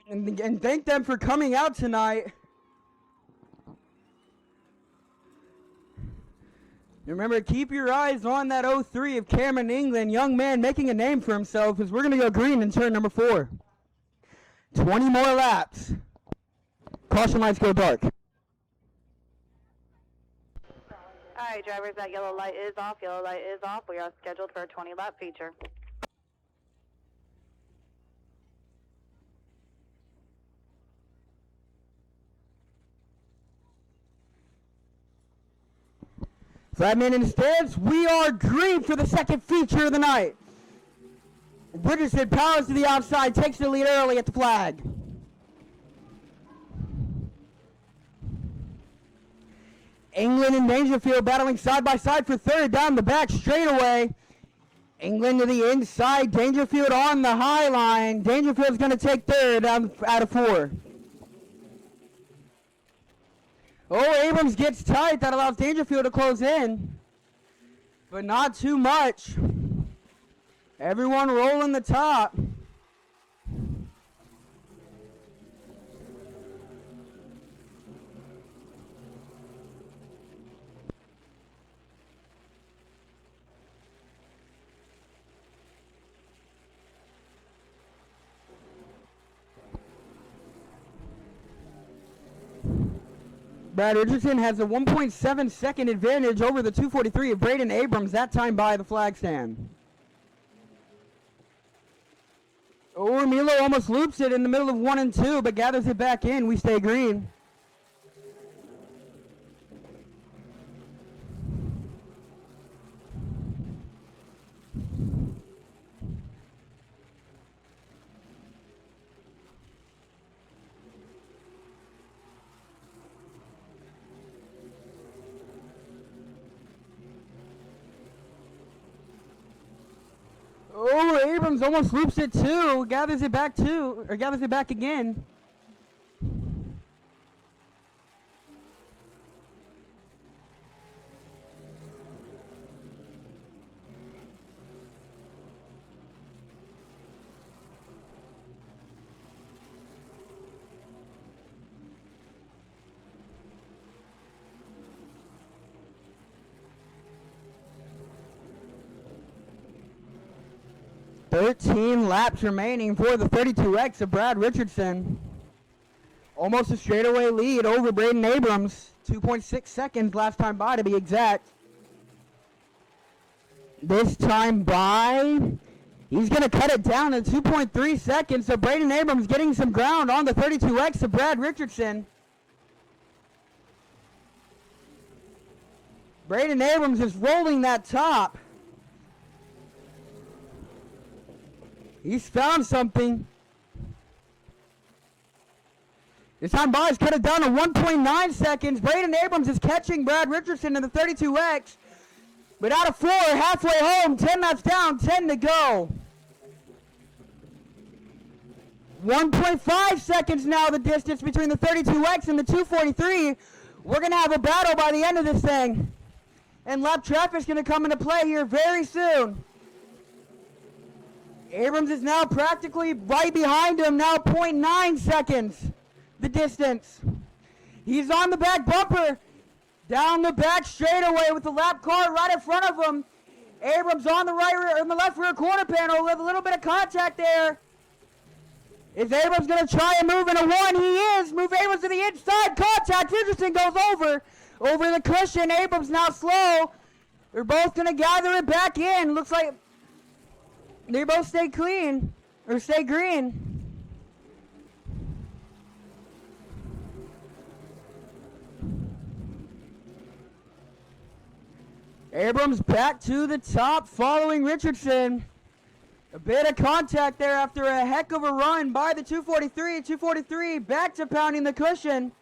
Speaker 1: and thank them for coming out tonight. Remember, keep your eyes on that 03 of Cameron England, young man making a name for himself, as we're going to go green in turn number 4. 20 more laps. Caution lights go dark.
Speaker 3: All right, drivers, that yellow light is off. Yellow light is off. We are scheduled for a 20-lap feature.
Speaker 1: Flatman in the stands, we are green for the second feature of the night. Richardson powers to the outside, takes the lead early at the flag. England and Dangerfield battling side by side for third down the back straightaway. England to the inside, Dangerfield on the high line. Dangerfield's going to take third out of 4. Oh, Abrams gets tight. That allows Dangerfield to close in, but not too much. Everyone rolling the top. Brad Richardson has a 1.7 second advantage over the 243 of Braden Abrams, that time by the flag stand. Oh, Milo almost loops it in the middle of 1 and 2, but gathers it back in. We stay green. Oh, Abrams almost loops it too. Gathers it back again. .13 laps remaining for the 32X of Brad Richardson. Almost a straightaway lead over Braden Abrams. 2.6 seconds last time by, to be exact. This time by He's going to cut it down to 2.3 seconds, so Braden Abrams getting some ground on the 32X of Brad Richardson. Braden Abrams is rolling that top. He's found something. This time Boz cut it down to 1.9 seconds. Braden Abrams is catching Brad Richardson in the 32X. But out of 4, halfway home, 10 laps down, 10 to go. 1.5 seconds now the distance between the 32X and the 243. We're going to have a battle by the end of this thing. And lap traffic's going to come into play here very soon. Abrams is now practically right behind him, now 0.9 seconds the distance. He's on the back bumper, down the back straightaway with the lap car right in front of him. Abrams on the left rear quarter panel with a little bit of contact there. Is Abrams going to try and move in a 1? He is. Move Abrams to the inside. Contact. Richardson goes over the cushion. Abrams now slow. They're both going to gather it back in. Looks like they both stay clean or stay green. Abrams back to the top following Richardson. A bit of contact there after a heck of a run by the 243. 243 back to pounding the cushion.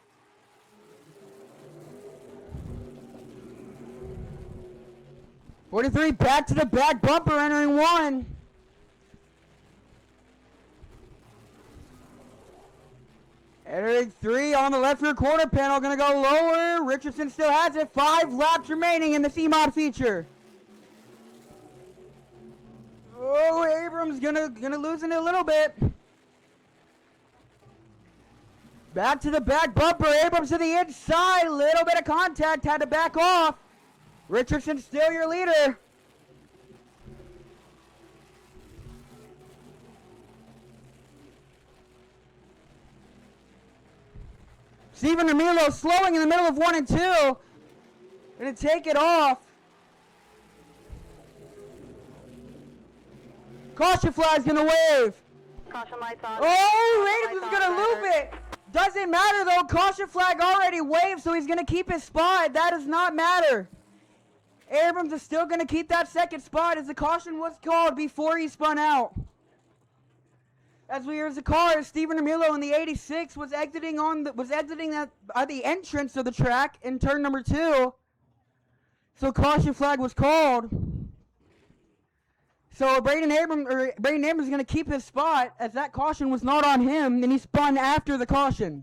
Speaker 1: '43 back to the back bumper entering 1. Entering 3 on the left rear quarter panel, going to go lower. Richardson still has it. 5 laps remaining in the C-Mod feature. Oh, Abrams gonna loosen it a little bit. Back to the back bumper. Abrams to the inside. Little bit of contact. Had to back off. Richardson still your leader. Steven Ramilo slowing in the middle of 1 and 2. Gonna take it off. Caution flag's gonna wave.
Speaker 3: Caution lights on.
Speaker 1: Oh, Abrams is gonna loop it. Doesn't matter though. Caution flag already waved, so he's gonna keep his spot. That does not matter. Abrams is still gonna keep that second spot as the caution was called before he spun out. As we hear the car, Steven Ramilo in the 86 was exiting at the entrance of the track in turn number 2. So caution flag was called. So Braden Abrams is going to keep his spot as that caution was not on him, and he spun after the caution.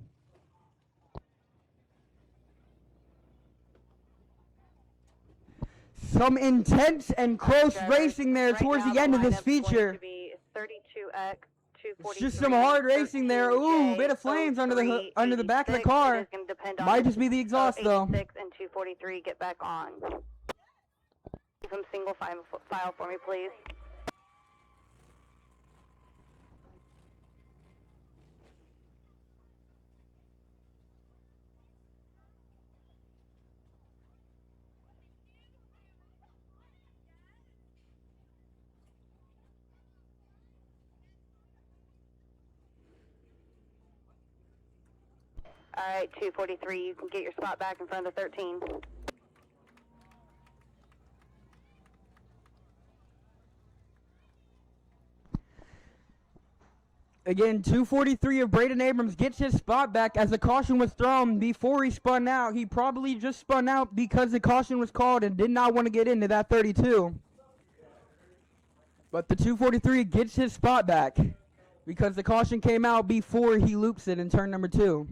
Speaker 1: Some intense and close racing there towards the end of this feature.
Speaker 3: 32X.
Speaker 1: It's just some hard racing there. Ooh, bit of flames under the back of the car. Might just be the exhaust though.
Speaker 3: 86 and 243 get back on. Keep them single file for me, please. All right, 243, you can get your spot back in front of the 13.
Speaker 1: Again, 243 of Braden Abrams gets his spot back as the caution was thrown before he spun out. He probably just spun out because the caution was called and did not want to get into that 32. But the 243 gets his spot back because the caution came out before he loops it in turn number 2.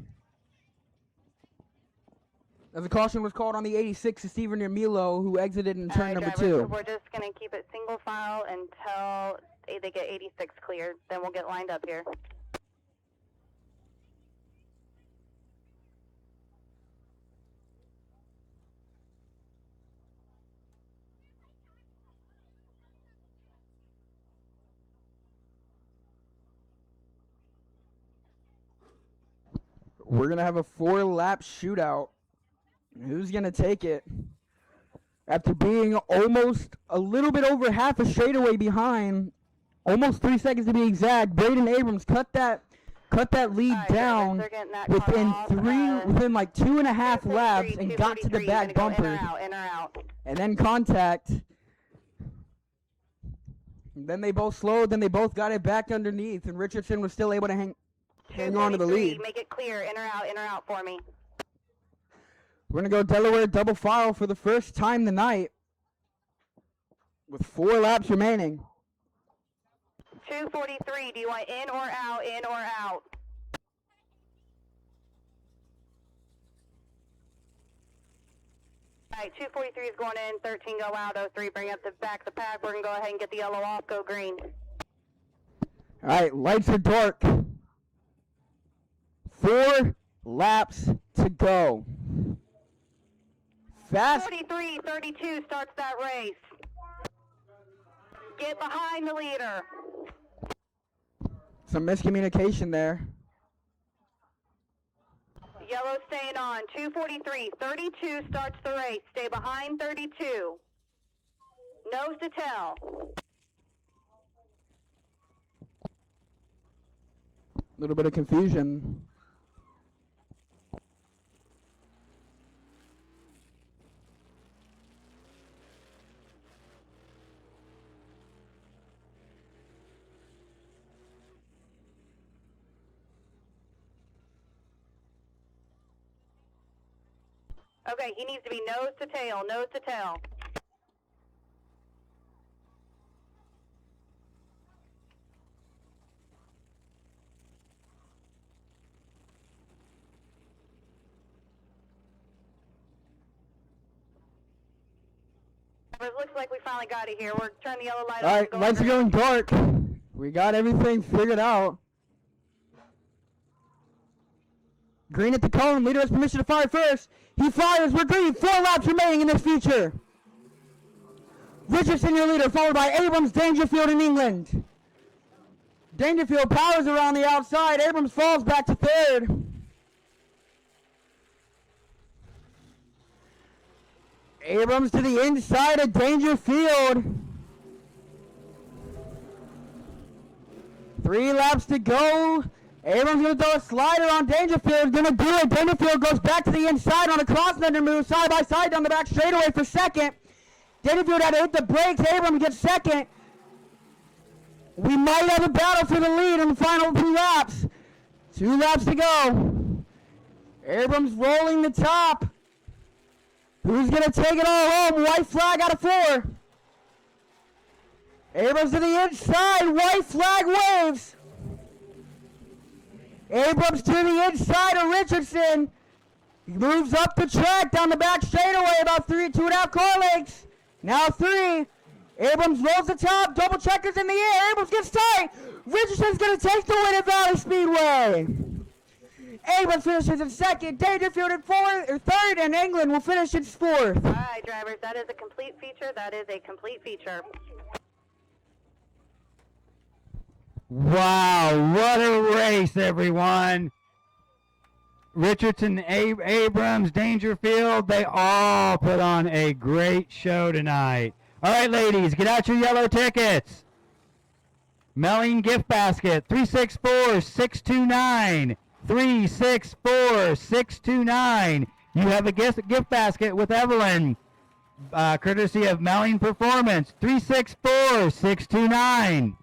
Speaker 1: As the caution was called on the 86 to Steven Ramilo, who exited in turn number 2.
Speaker 3: We're just going to keep it single file until they get 86 cleared. Then we'll get lined up here.
Speaker 1: We're going to have a 4-lap shootout. Who's going to take it? After being almost a little bit over half a straightaway behind, almost 3 seconds to be exact. Braden Abrams cut that lead
Speaker 3: Alright,
Speaker 1: down
Speaker 3: they're getting that car
Speaker 1: within
Speaker 3: off,
Speaker 1: within like 2.5
Speaker 3: 243,
Speaker 1: laps and got to the
Speaker 3: 243,
Speaker 1: back
Speaker 3: gonna go
Speaker 1: bumper
Speaker 3: in or out.
Speaker 1: and then contact. Then they both slowed, then they both got it back underneath, and Richardson was still able to hang on to the
Speaker 3: 243,
Speaker 1: lead.
Speaker 3: Make it clear, in or out for me.
Speaker 1: We're going to go Delaware double file for the first time tonight with 4 laps remaining.
Speaker 3: 243, do you want in or out, in or out? Alright, 243 is going in, 13 go out, 03 bring up the back of the pack. We're going to go ahead and get the yellow off, go green.
Speaker 1: All right, lights are dark. 4 laps to go. Fast.
Speaker 3: 43-32 starts that race. Get behind the leader.
Speaker 1: Some miscommunication there.
Speaker 3: Yellow staying on. 243-32 starts the race. Stay behind 32. Nose to tail.
Speaker 1: A little bit of confusion.
Speaker 3: Okay, he needs to be nose to tail, nose to tail. It looks like we finally got it here. We're turning the yellow light
Speaker 1: All
Speaker 3: on.
Speaker 1: right, lights are going dark. We got everything figured out. Green at the cone. Leader has permission to fire first. He fires. We're green. 4 laps remaining in this feature. Richardson, your leader, followed by Abrams, Dangerfield, and England. Dangerfield powers around the outside. Abrams falls back to 3rd. Abrams to the inside of Dangerfield. 3 laps to go. Abrams going to throw a slider on Dangerfield. Going to do it. Dangerfield goes back to the inside on a cross-under move. Side by side down the back straightaway for second. Dangerfield had to hit the brakes. Abrams gets second. We might have a battle for the lead in the final 2 laps. 2 laps to go. Abrams rolling the top. Who's going to take it all home? White flag out of 4. Abrams to the inside. White flag waves. Abrams to the inside of Richardson. He moves up the track down the back straightaway about 2.5 car lengths. Now 3. Abrams rolls the top. Double checkers in the air. Abrams gets tight. Richardson's going to take the win at Valley Speedway. Abrams finishes in 2nd. Dangerfield in 3rd. And England will finish in 4th.
Speaker 3: All right, drivers, that is a complete feature. That is a complete feature.
Speaker 2: Wow, what a race, everyone. Richardson, Abrams, Dangerfield, they all put on a great show tonight. All right, ladies, get out your yellow tickets. Melling gift basket, 364-629. 364-629. You have a gift basket with Evelyn, courtesy of Melling Performance, 364-629.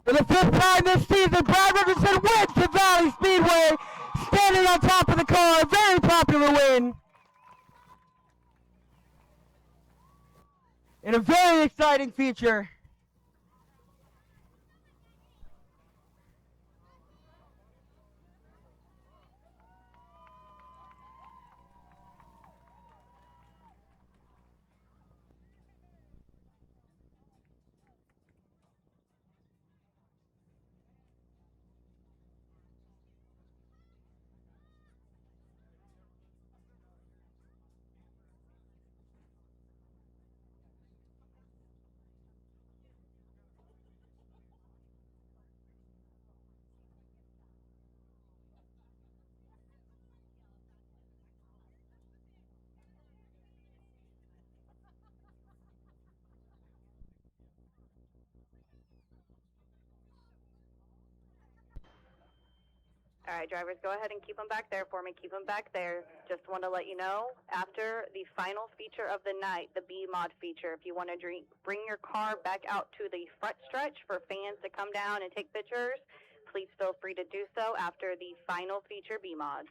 Speaker 1: For the 5th time this season, Brad Richardson wins the Valley Speedway, standing on top of the car. Very popular win. In a very exciting feature.
Speaker 3: All right, drivers, go ahead and keep them back there for me. Keep them back there. Just want to let you know, after the final feature of the night, the B-Mod feature, if you want to bring your car back out to the front stretch for fans to come down and take pictures, please feel free to do so after the final feature B-Mod.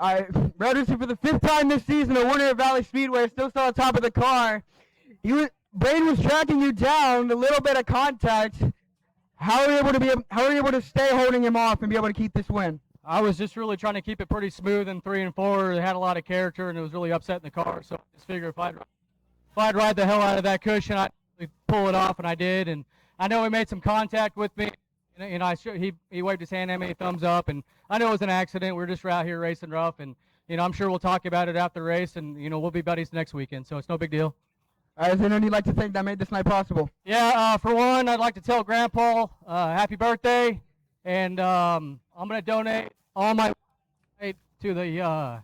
Speaker 1: All right, Broderson for the 5th time this season, the winner of Valley Speedway, still on top of the car. Braden was tracking you down, a little bit of contact. How are you able to stay holding him off and be able to keep this win?
Speaker 7: I was just really trying to keep it pretty smooth in 3 and 4. It had a lot of character, and it was really upsetting the car. So I just figured if I'd ride the hell out of that cushion, I'd pull it off, and I did. And I know he made some contact with me. You know, he waved his hand at me, thumbs up, and I know it was an accident. We're just out here racing rough, and I'm sure we'll talk about it after the race, and we'll be buddies next weekend, so it's no big deal.
Speaker 1: Is there anyone you'd like to thank that made this night possible?
Speaker 7: Yeah, for one, I'd like to tell Grandpa happy birthday, and I'm gonna donate all my to the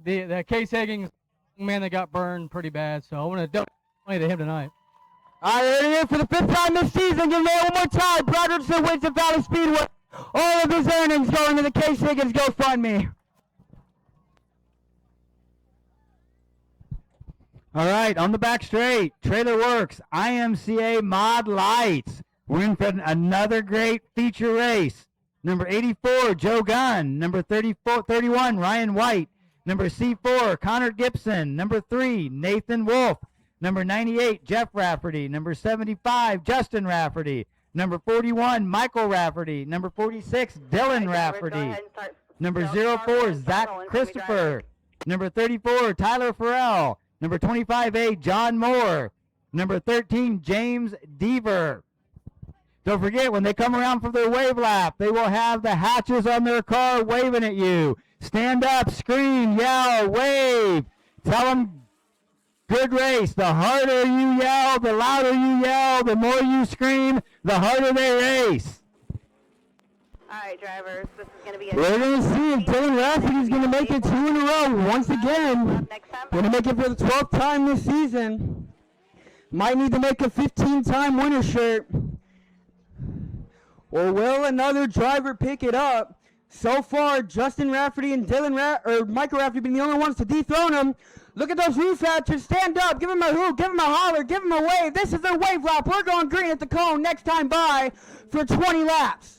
Speaker 7: the Case Higgins man that got burned pretty bad, so I want to donate money to him tonight.
Speaker 1: All right, here for the 5th time this season. Give me one more time. Broderson wins the Valley Speedway. All of his earnings going to the Case Higgins GoFundMe.
Speaker 2: All right, on the back straight, Trailer Works, IMCA Mod Lights. We're in for another great feature race. Number 84, Joe Gunn. Number 31, Ryan White. Number C4, Connor Gibson. Number 3, Nathan Wolf. Number 98, Jeff Rafferty. Number 75, Justin Rafferty. Number 41, Michael Rafferty. Number 46, Dylan Rafferty. Number 04, Zach Christopher. Number 34, Tyler Farrell. Number 25A, John Moore. Number 13, James Deaver. Don't forget, when they come around for their wave lap, they will have the hatches on their car waving at you. Stand up, scream, yell, wave. Tell them good race. The harder you yell, the louder you yell, the more you scream, the harder they race.
Speaker 3: All right, drivers, this is going to be
Speaker 1: We're going to see if Dylan Rafferty is going to make it 2 in a row once again. Going to make it for the 12th time this season. Might need to make a 15-time winner shirt. Or will another driver pick it up? So far, Justin Rafferty and Michael Rafferty being the only ones to dethrone him. Look at those roof hatches. Stand up. Give him a hoop. Give him a holler. Give him a wave. This is their wave lap. We're going green at the cone next time by for 20 laps.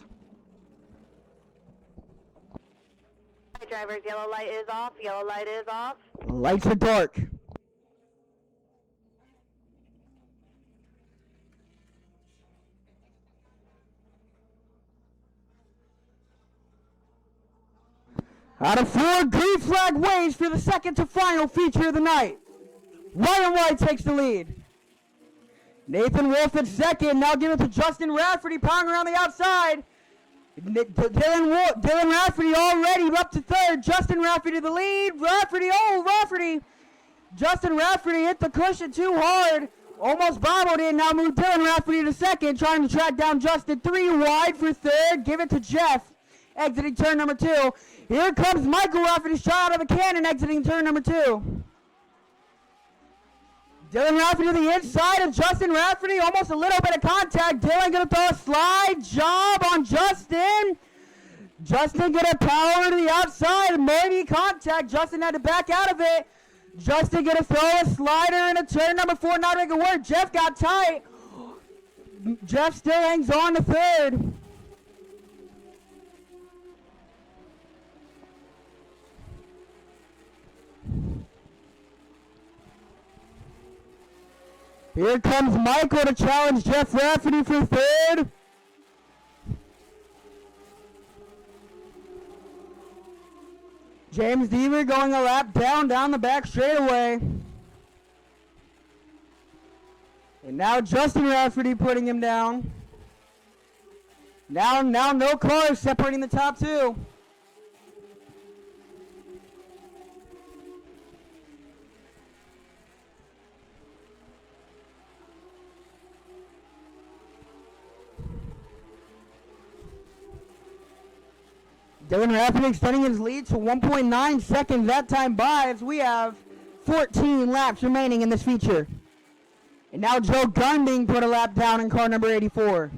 Speaker 3: Drivers, yellow light is off. Yellow light is off.
Speaker 1: Lights are dark. Out of 4, green flag waves for the second to final feature of the night. Ryan White takes the lead. Nathan Wolf in second. Now give it to Justin Rafferty, pounding around the outside. Dylan Rafferty already up to 3rd. Justin Rafferty to the lead. Rafferty. Justin Rafferty hit the cushion too hard. Almost bobbled in. Now move Dylan Rafferty to 2nd. Trying to track down Justin. 3 wide for 3rd. Give it to Jeff. Exiting turn number 2. Here comes Michael Rafferty, shot out of the cannon, exiting turn number 2. Dylan Rafferty to the inside of Justin Rafferty, almost a little bit of contact. Dylan gonna throw a slide job on Justin. Justin gonna power to the outside, maybe contact. Justin had to back out of it. Justin gonna throw a slider into turn number 4, not making it work. Jeff got tight. Jeff still hangs on to 3rd. Here comes Michael to challenge Jeff Rafferty for 3rd. James Deaver going a lap down the back straightaway. And now Justin Rafferty putting him down. Now no cars separating the top two. Dylan Rafferty extending his lead to 1.9 seconds that time by, as we have 14 laps remaining in this feature. And now Joe Gunn being put a lap down in car number 84.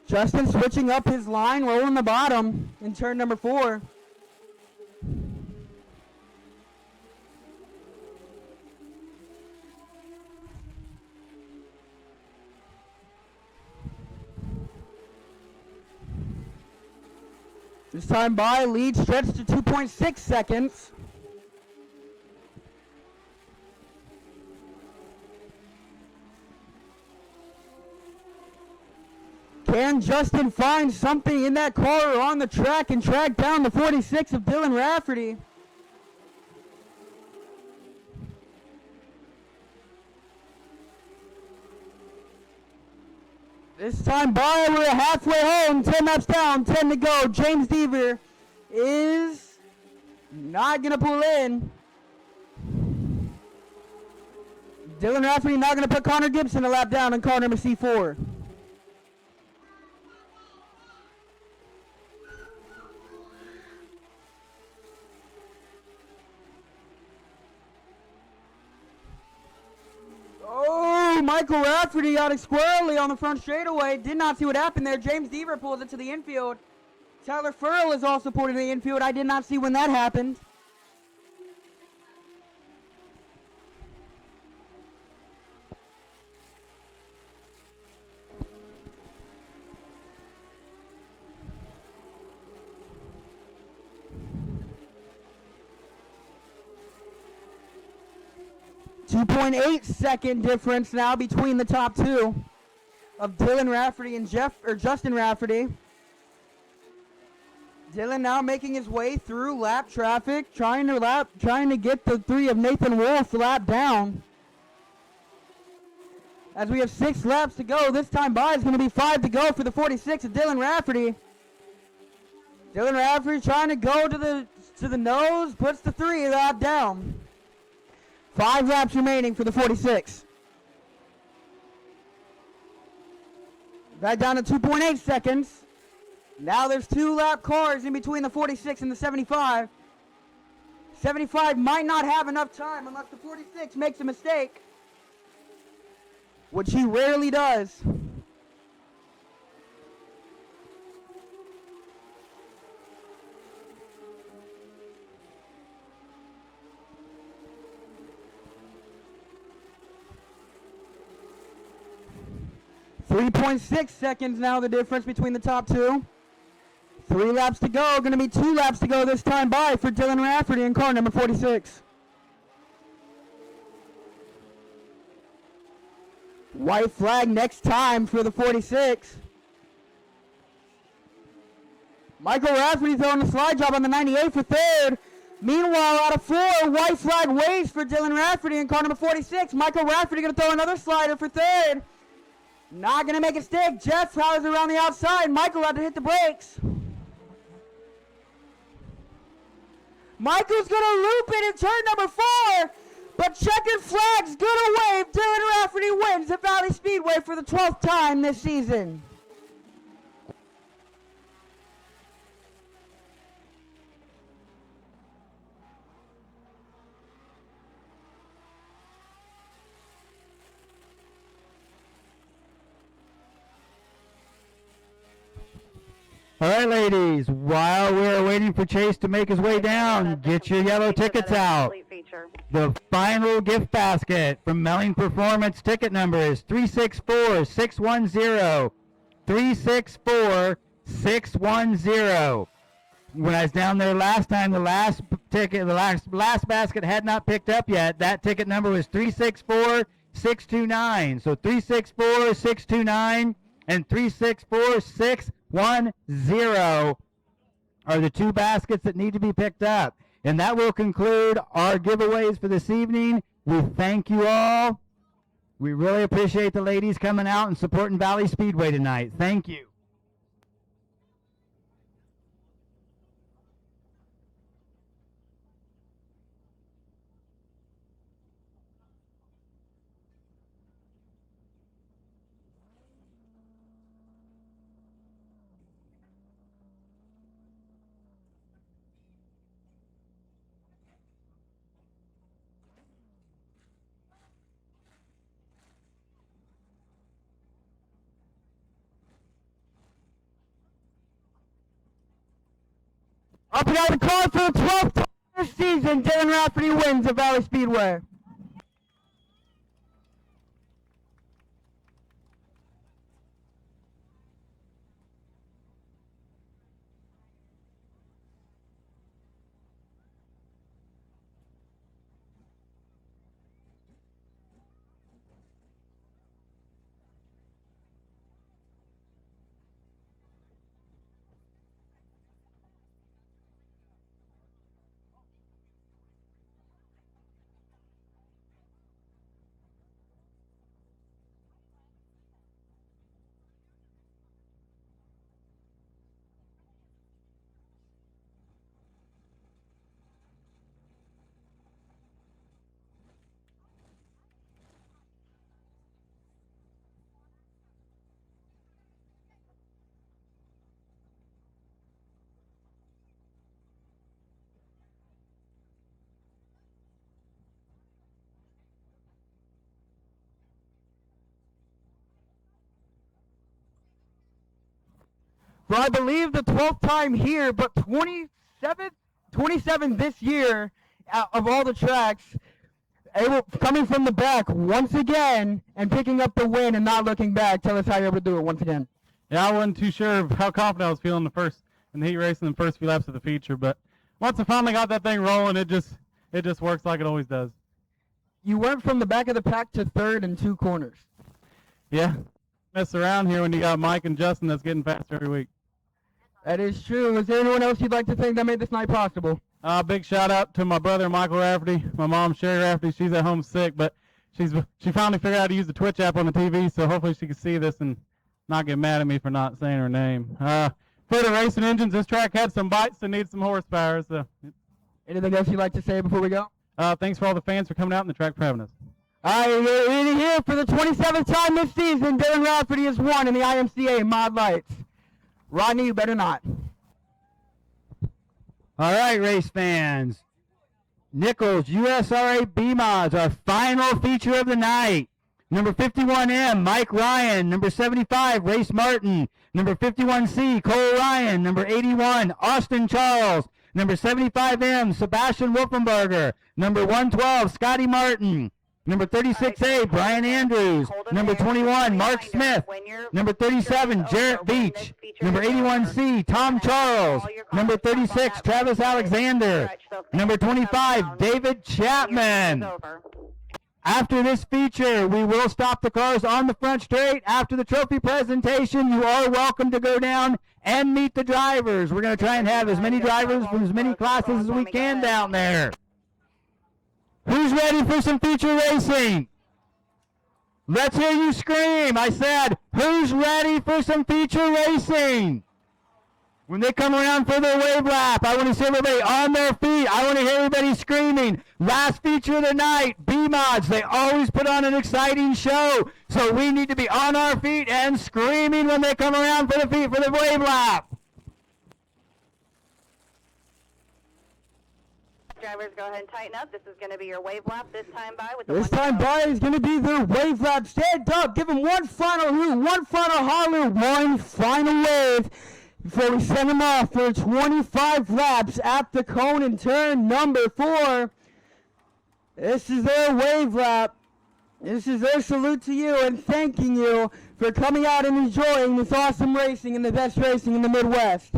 Speaker 1: Justin switching up his line, rolling the bottom in turn number 4. This time by, lead stretched to 2.6 seconds. Can Justin find something in that car or on the track and track down the 46 of Dylan Rafferty? This time by, we're halfway home, 10 laps down, 10 to go. James Deaver is not going to pull in. Dylan Rafferty not going to put Connor Gibson a lap down in car number C4. Oh, Michael Rafferty got it squarely on the front straightaway. Did not see what happened there. James Deaver pulls it to the infield. Tyler Furl is also pulled in the infield. I did not see when that happened. .8-second difference now between the top two of Dylan Rafferty and Justin Rafferty. Dylan now making his way through lap traffic, trying to get the 3 of Nathan Wolf lap down. As we have 6 laps to go, this time by is going to be 5 to go for the 46 of Dylan Rafferty. Dylan Rafferty trying to go to the nose, puts the 3 lap down. 5 laps remaining for the 46. Back down to 2.8 seconds. Now there's 2 lap cars in between the 46 and the 75. 75 might not have enough time unless the 46 makes a mistake, which he rarely does. .6 seconds now the difference between the top two. 3 laps to go. Going to be 2 laps to go this time by for Dylan Rafferty in car number 46. White flag next time for the 46. Michael Rafferty throwing a slide job on the 98 for 3rd. Meanwhile, out of 4, white flag waves for Dylan Rafferty in car number 46. Michael Rafferty going to throw another slider for 3rd. Not going to make it stick. Jeff Howes around the outside. Michael had to hit the brakes. Michael's going to loop it in turn number 4. But checkered flag's going to wave. Dylan Rafferty wins at Valley Speedway for the 12th time this season.
Speaker 2: All right, ladies, while we're waiting for Chase to make his way down, get your yellow tickets out. The final gift basket from Melling Performance ticket number is 364610. 364610. When I was down there last time, the last basket had not picked up yet. That ticket number was 364629. So 364629 and 364610 are the 2 baskets that need to be picked up. And that will conclude our giveaways for this evening. We thank you all. We really appreciate the ladies coming out and supporting Valley Speedway tonight. Thank you.
Speaker 7: Up and out the car for the 12th time this season, Dylan Rafferty wins at Valley Speedway. For I believe the 12th time here, but 27 this year of all the tracks, coming from the back once again and picking up the win and not looking back. Tell us how you're able to do it once again.
Speaker 11: Yeah, I wasn't too sure of how confident I was feeling in the heat race in the first few laps of the feature, but once I finally got that thing rolling, it just works like it always does.
Speaker 7: You went from the back of the pack to third in 2 corners.
Speaker 11: Yeah, mess around here when you got Mike and Justin that's getting faster every week.
Speaker 7: That is true. Is there anyone else you'd like to thank that made this night possible?
Speaker 11: Big shout out to my brother Michael Rafferty, my mom Sherry Rafferty. She's at home sick, but she finally figured out how to use the Twitch app on the TV, so hopefully she can see this and not get mad at me for not saying her name. For the racing engines, this track had some bites and needs some horsepower. So,
Speaker 7: anything else you'd like to say before we go?
Speaker 11: Thanks for all the fans for coming out in the track for having us.
Speaker 7: All right, we're here for the 27th time this season. Dylan Rafferty has won in the IMCA Mod Lights. Rodney, you better not.
Speaker 2: All right, race fans. Nichols USRA B-Mods, our final feature of the night. Number 51M, Mike Ryan. Number 75, Race Martin. Number 51C, Cole Ryan. Number 81, Austin Charles. Number 75M, Sebastian Wolfenberger. Number 112, Scotty Martin. Number 36A, Brian Andrews. Number 21, Mark Smith. Number 37, Jarrett Beach. Number 81C, Tom Charles. Number 36, Travis Alexander. Number 25, David Chapman. After this feature, we will stop the cars on the front straight. After the trophy presentation, you are welcome to go down and meet the drivers. We're going to try and have as many drivers from as many classes as we can down there. Who's ready for some feature racing? Let's hear you scream. I said, who's ready for some feature racing? When they come around for their wave lap, I want to see everybody on their feet. I want to hear everybody screaming. Last feature of the night, B-Mods. They always put on an exciting show. So we need to be on our feet and screaming when they come around for the wave lap.
Speaker 3: Drivers, go ahead and tighten up. This is going to be your wave lap this time by.
Speaker 7: This time by is going to be their wave lap. Stand up. Give them one final hoot, one final holler, one final wave before we send them off for 25 laps at the cone in turn number 4. This is their wave lap. This is their salute to you and thanking you for coming out and enjoying this awesome racing and the best racing in the Midwest.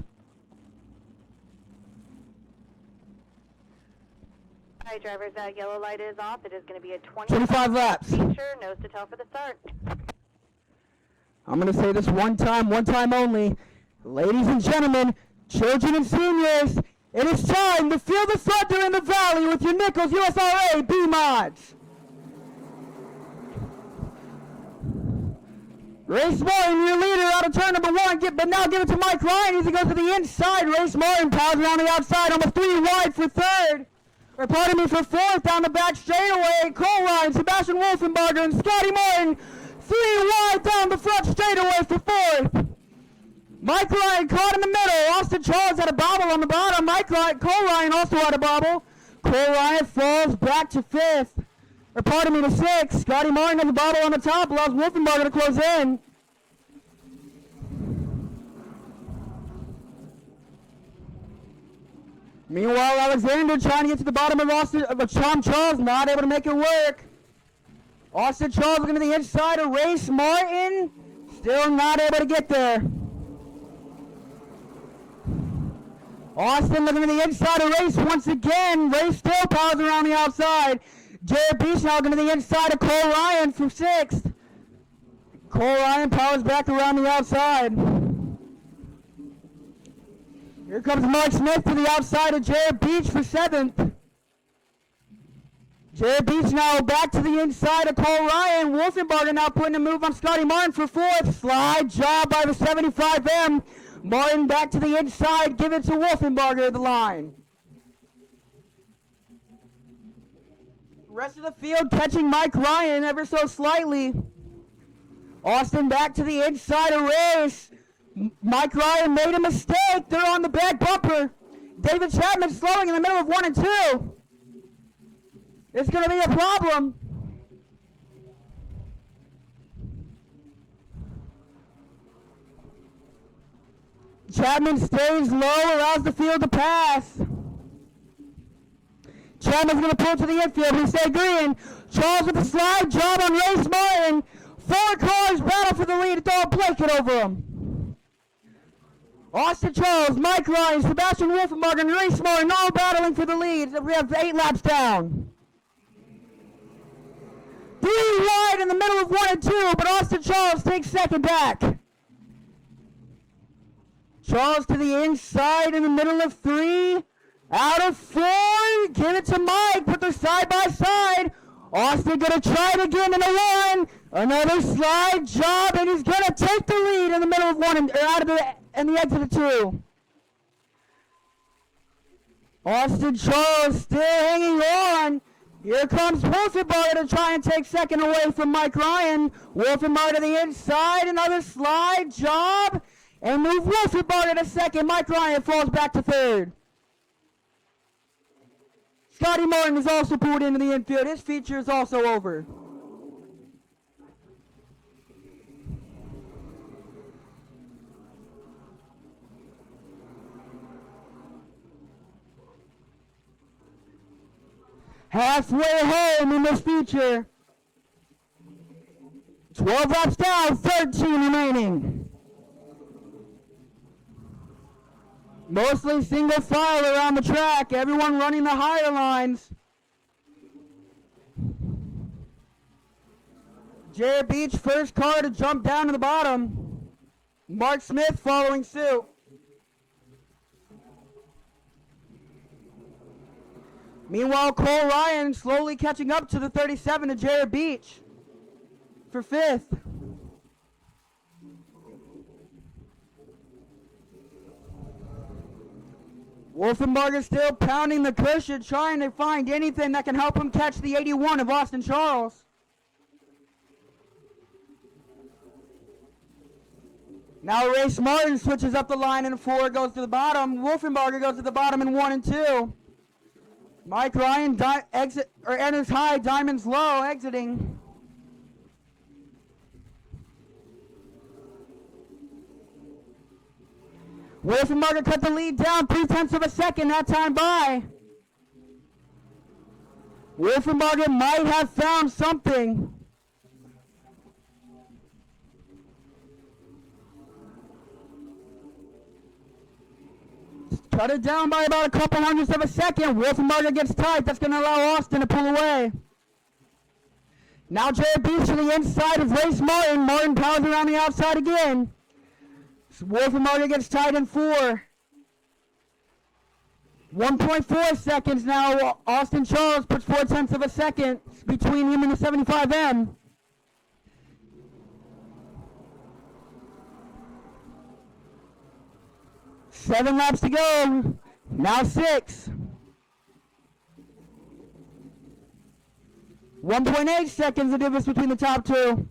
Speaker 3: All right, drivers, that yellow light is off. It is going to be a
Speaker 7: 25 laps.
Speaker 3: Feature, nose to tail for the start.
Speaker 7: I'm going to say this one time only. Ladies and gentlemen, children and seniors, it is time to feel the thunder in the valley with your Nichols USRA B-Mods.
Speaker 1: Race Martin, your leader out of turn number 1, but now give it to Mike Ryan as he goes to the inside. Race Martin powers around the outside, almost 3 wide for third. Or pardon me, for fourth down the back straightaway. Cole Ryan, Sebastian Wolfenbarger, and Scotty Martin 3 wide down the front straightaway for fourth. Mike Ryan caught in the middle. Austin Charles had a bobble on the bottom. Cole Ryan also had a bobble. Cole Ryan falls back to fifth. Or pardon me, to sixth. Scotty Martin has a bobble on the top. Allows Wolfenbarger to close in. Meanwhile, Alexander trying to get to the bottom of Tom Charles, not able to make it work. Austin Charles looking to the inside of Race Martin, still not able to get there. Austin looking to the inside of Race once again. Race still powers around the outside. Jared Beach now looking to the inside of Cole Ryan for sixth. Cole Ryan powers back around the outside. Here comes Mark Smith to the outside of Jared Beach for seventh. Jared Beach now back to the inside of Cole Ryan. Wolfenbarger now putting a move on Scotty Martin for fourth. Slide job by the 75M. Martin back to the inside. Give it to Wolfenbarger at the line. Rest of the field catching Mike Ryan ever so slightly. Austin back to the inside of Race. Mike Ryan made a mistake. They're on the back bumper. David Chapman slowing in the middle of 1 and 2. It's going to be a problem. Chapman stays low, allows the field to pass. Chapman's going to pull to the infield. We stay green. Charles with the slide job on Race Martin. 4 cars battle for the lead. Throw a blanket over him. Austin Charles, Mike Ryan, Sebastian Wolfenbarger, and Race Martin all battling for the lead. We have 8 laps down. 3 wide in the middle of 1 and 2, but Austin Charles takes second back. Charles to the inside in the middle of 3. Out of 4. Give it to Mike, but they're side by side. Austin gonna try it again in a 1. Another slide job, and he's gonna take the lead in the middle of 1 and out of the exit of 2. Austin Charles still hanging on. Here comes Wolfenbarger to try and take second away from Mike Ryan. Wolfenbarger to the inside, another slide job, and move Wolfenbarger to second. Mike Ryan falls back to third. Scotty Martin is also pulled into the infield. His feature is also over. Halfway home in this feature. 12 laps down, 13 remaining. Mostly single file around the track, everyone running the higher lines. Jared Beach, first car to jump down to the bottom. Mark Smith following suit. Meanwhile, Cole Ryan slowly catching up to the 37 of Jared Beach for fifth. Wolfenbarger still pounding the cushion, trying to find anything that can help him catch the 81 of Austin Charles. Now Race Martin switches up the line in 4, goes to the bottom. Wolfenbarger goes to the bottom in 1 and 2. Mike Ryan enters high, Diamonds low, exiting. Wolfenbarger cut the lead down 0.3 of a second that time by. Wolfenbarger might have found something. Cut it down by about a couple hundredths of a second. Wolfenbarger gets tight. That's going to allow Austin to pull away. Now Jared Beach to the inside of Race Martin. Martin powers around the outside again. Wolfenbarger gets tight in 4. 1.4 seconds now. Austin Charles puts 0.4 of a second between him and the 75M.
Speaker 2: 7 laps to go. Now 6. 1.8 seconds the difference between the top two.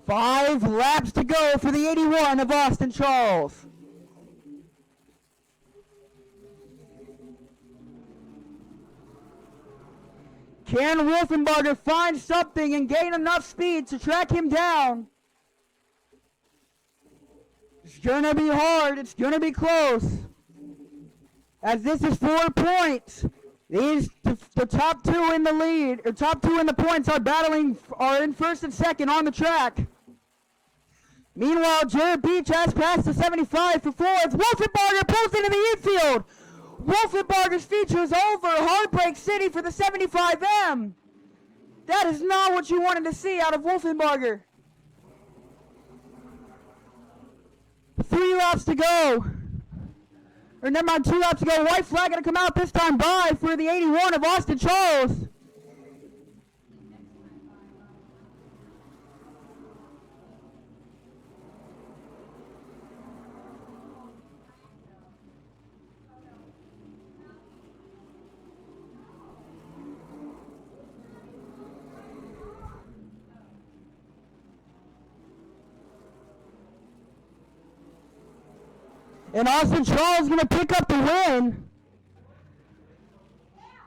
Speaker 2: Five laps to go for the 81 of Austin Charles. Can Wolfenbarger find something and gain enough speed to track him down? It's gonna be hard. It's gonna be close. As this is 4 points. These the top two in the lead, or top two in the points are in first and second on the track. Meanwhile, Jared Beach has passed the 75 for fourth. Wolfenbarger pulls into the infield. Wolfenbarger's feature is over. Heartbreak City for the 75M. That is not what you wanted to see out of Wolfenbarger. 3 laps to go. Or never mind, 2 laps to go. White flag going to come out this time by for the 81 of Austin Charles. And Austin Charles is going to pick up the win.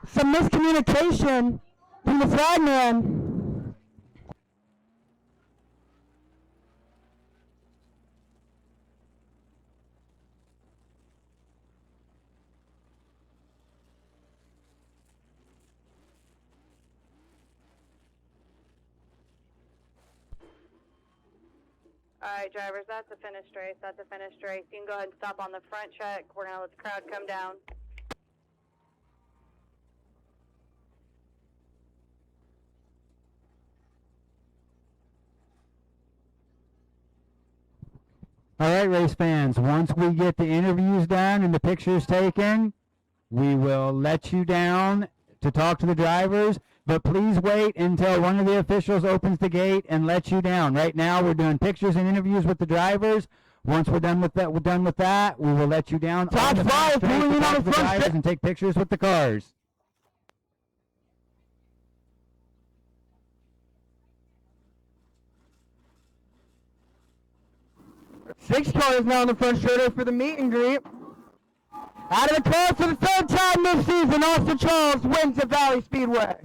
Speaker 2: Some miscommunication from the flagman.
Speaker 3: All right, drivers, that's a finished race. That's a finished race. You can go ahead and stop on the front check. We're going to let the crowd come down.
Speaker 2: All right, race fans, once we get the interviews done and the pictures taken, we will let you down to talk to the drivers, but please wait until one of the officials opens the gate and lets you down. Right now, we're doing pictures and interviews with the drivers. Once we're done with that, we will let you down. Top 5 pulling in on the front drivers and take pictures with the cars. Six cars now in the front straight for the meet and greet. Out of the car for the 3rd time this season, Austin Charles wins at Valley Speedway.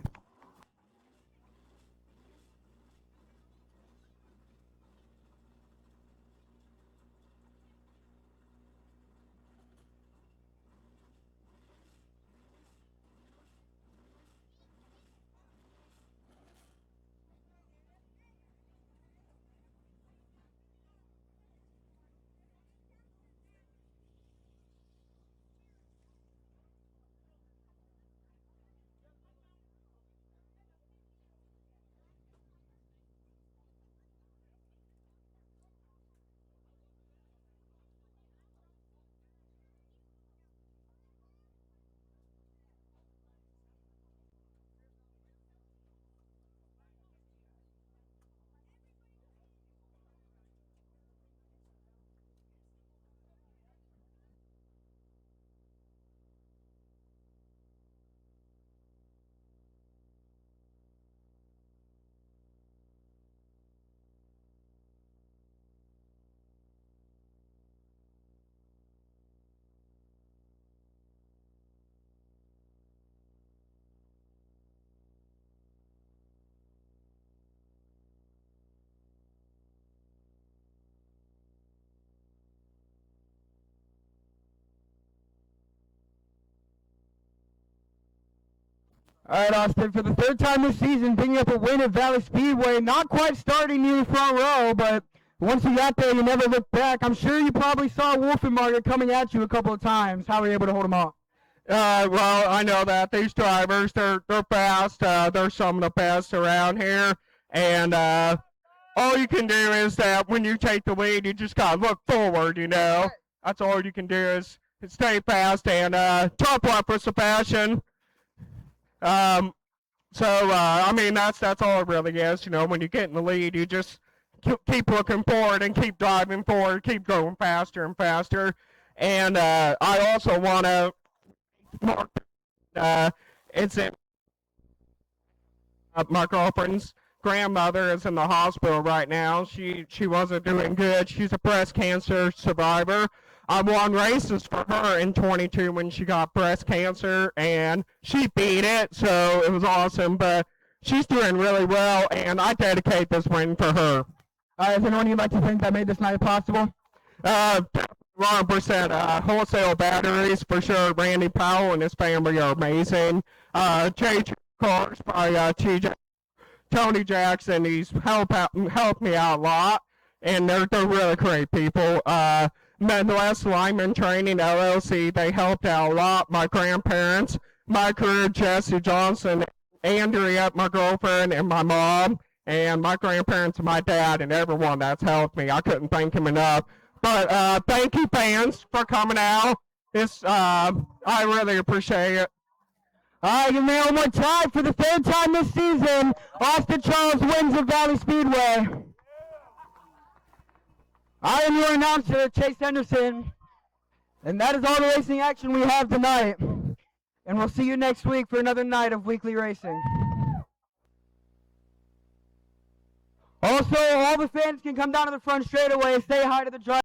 Speaker 2: All right, Austin, for the 3rd time this season, picking up a win at Valley Speedway. Not quite starting near the front row, but once you got there, you never looked back. I'm sure you probably saw Wolfenbarger coming at you a couple of times. How were you able to hold him off?
Speaker 12: Well, I know that these drivers, they're fast. They're some of the best around here. And all you can do is that when you take the lead, you just got to look forward, you know. That's all you can do is stay fast. And top one for Sebastian. So I mean, that's all it really is. You know, when you get in the lead, you just keep looking forward and keep driving forward, keep going faster and faster. And I also want to mark. It's in my girlfriend's grandmother is in the hospital right now. She wasn't doing good. She's a breast cancer survivor. I won races for her in 22 when she got breast cancer, and she beat it, so it was awesome. But she's doing really well, and I dedicate this win for her. Is anyone you'd like to thank that made this night possible? 100%. Wholesale Batteries, for sure. Randy Powell and his family are amazing. JJ Cars by TJ. Tony Jackson, he's helped me out a lot, and they're really great people. Midwest Lineman Training LLC, they helped out a lot. My grandparents, my career, Jesse Johnson, Andrea, my girlfriend, and my mom, and my grandparents and my dad, and everyone that's helped me. I couldn't thank him enough. But thank you, fans, for coming out. I really appreciate it. All right, give me one more time for the third time this season. Austin Charles wins at Valley Speedway. I am your announcer, Chase Henderson, and that is all the racing action we have tonight. And we'll see you next week for another night of weekly racing. Also, all the fans can come down to the front straightaway, say hi to the driver.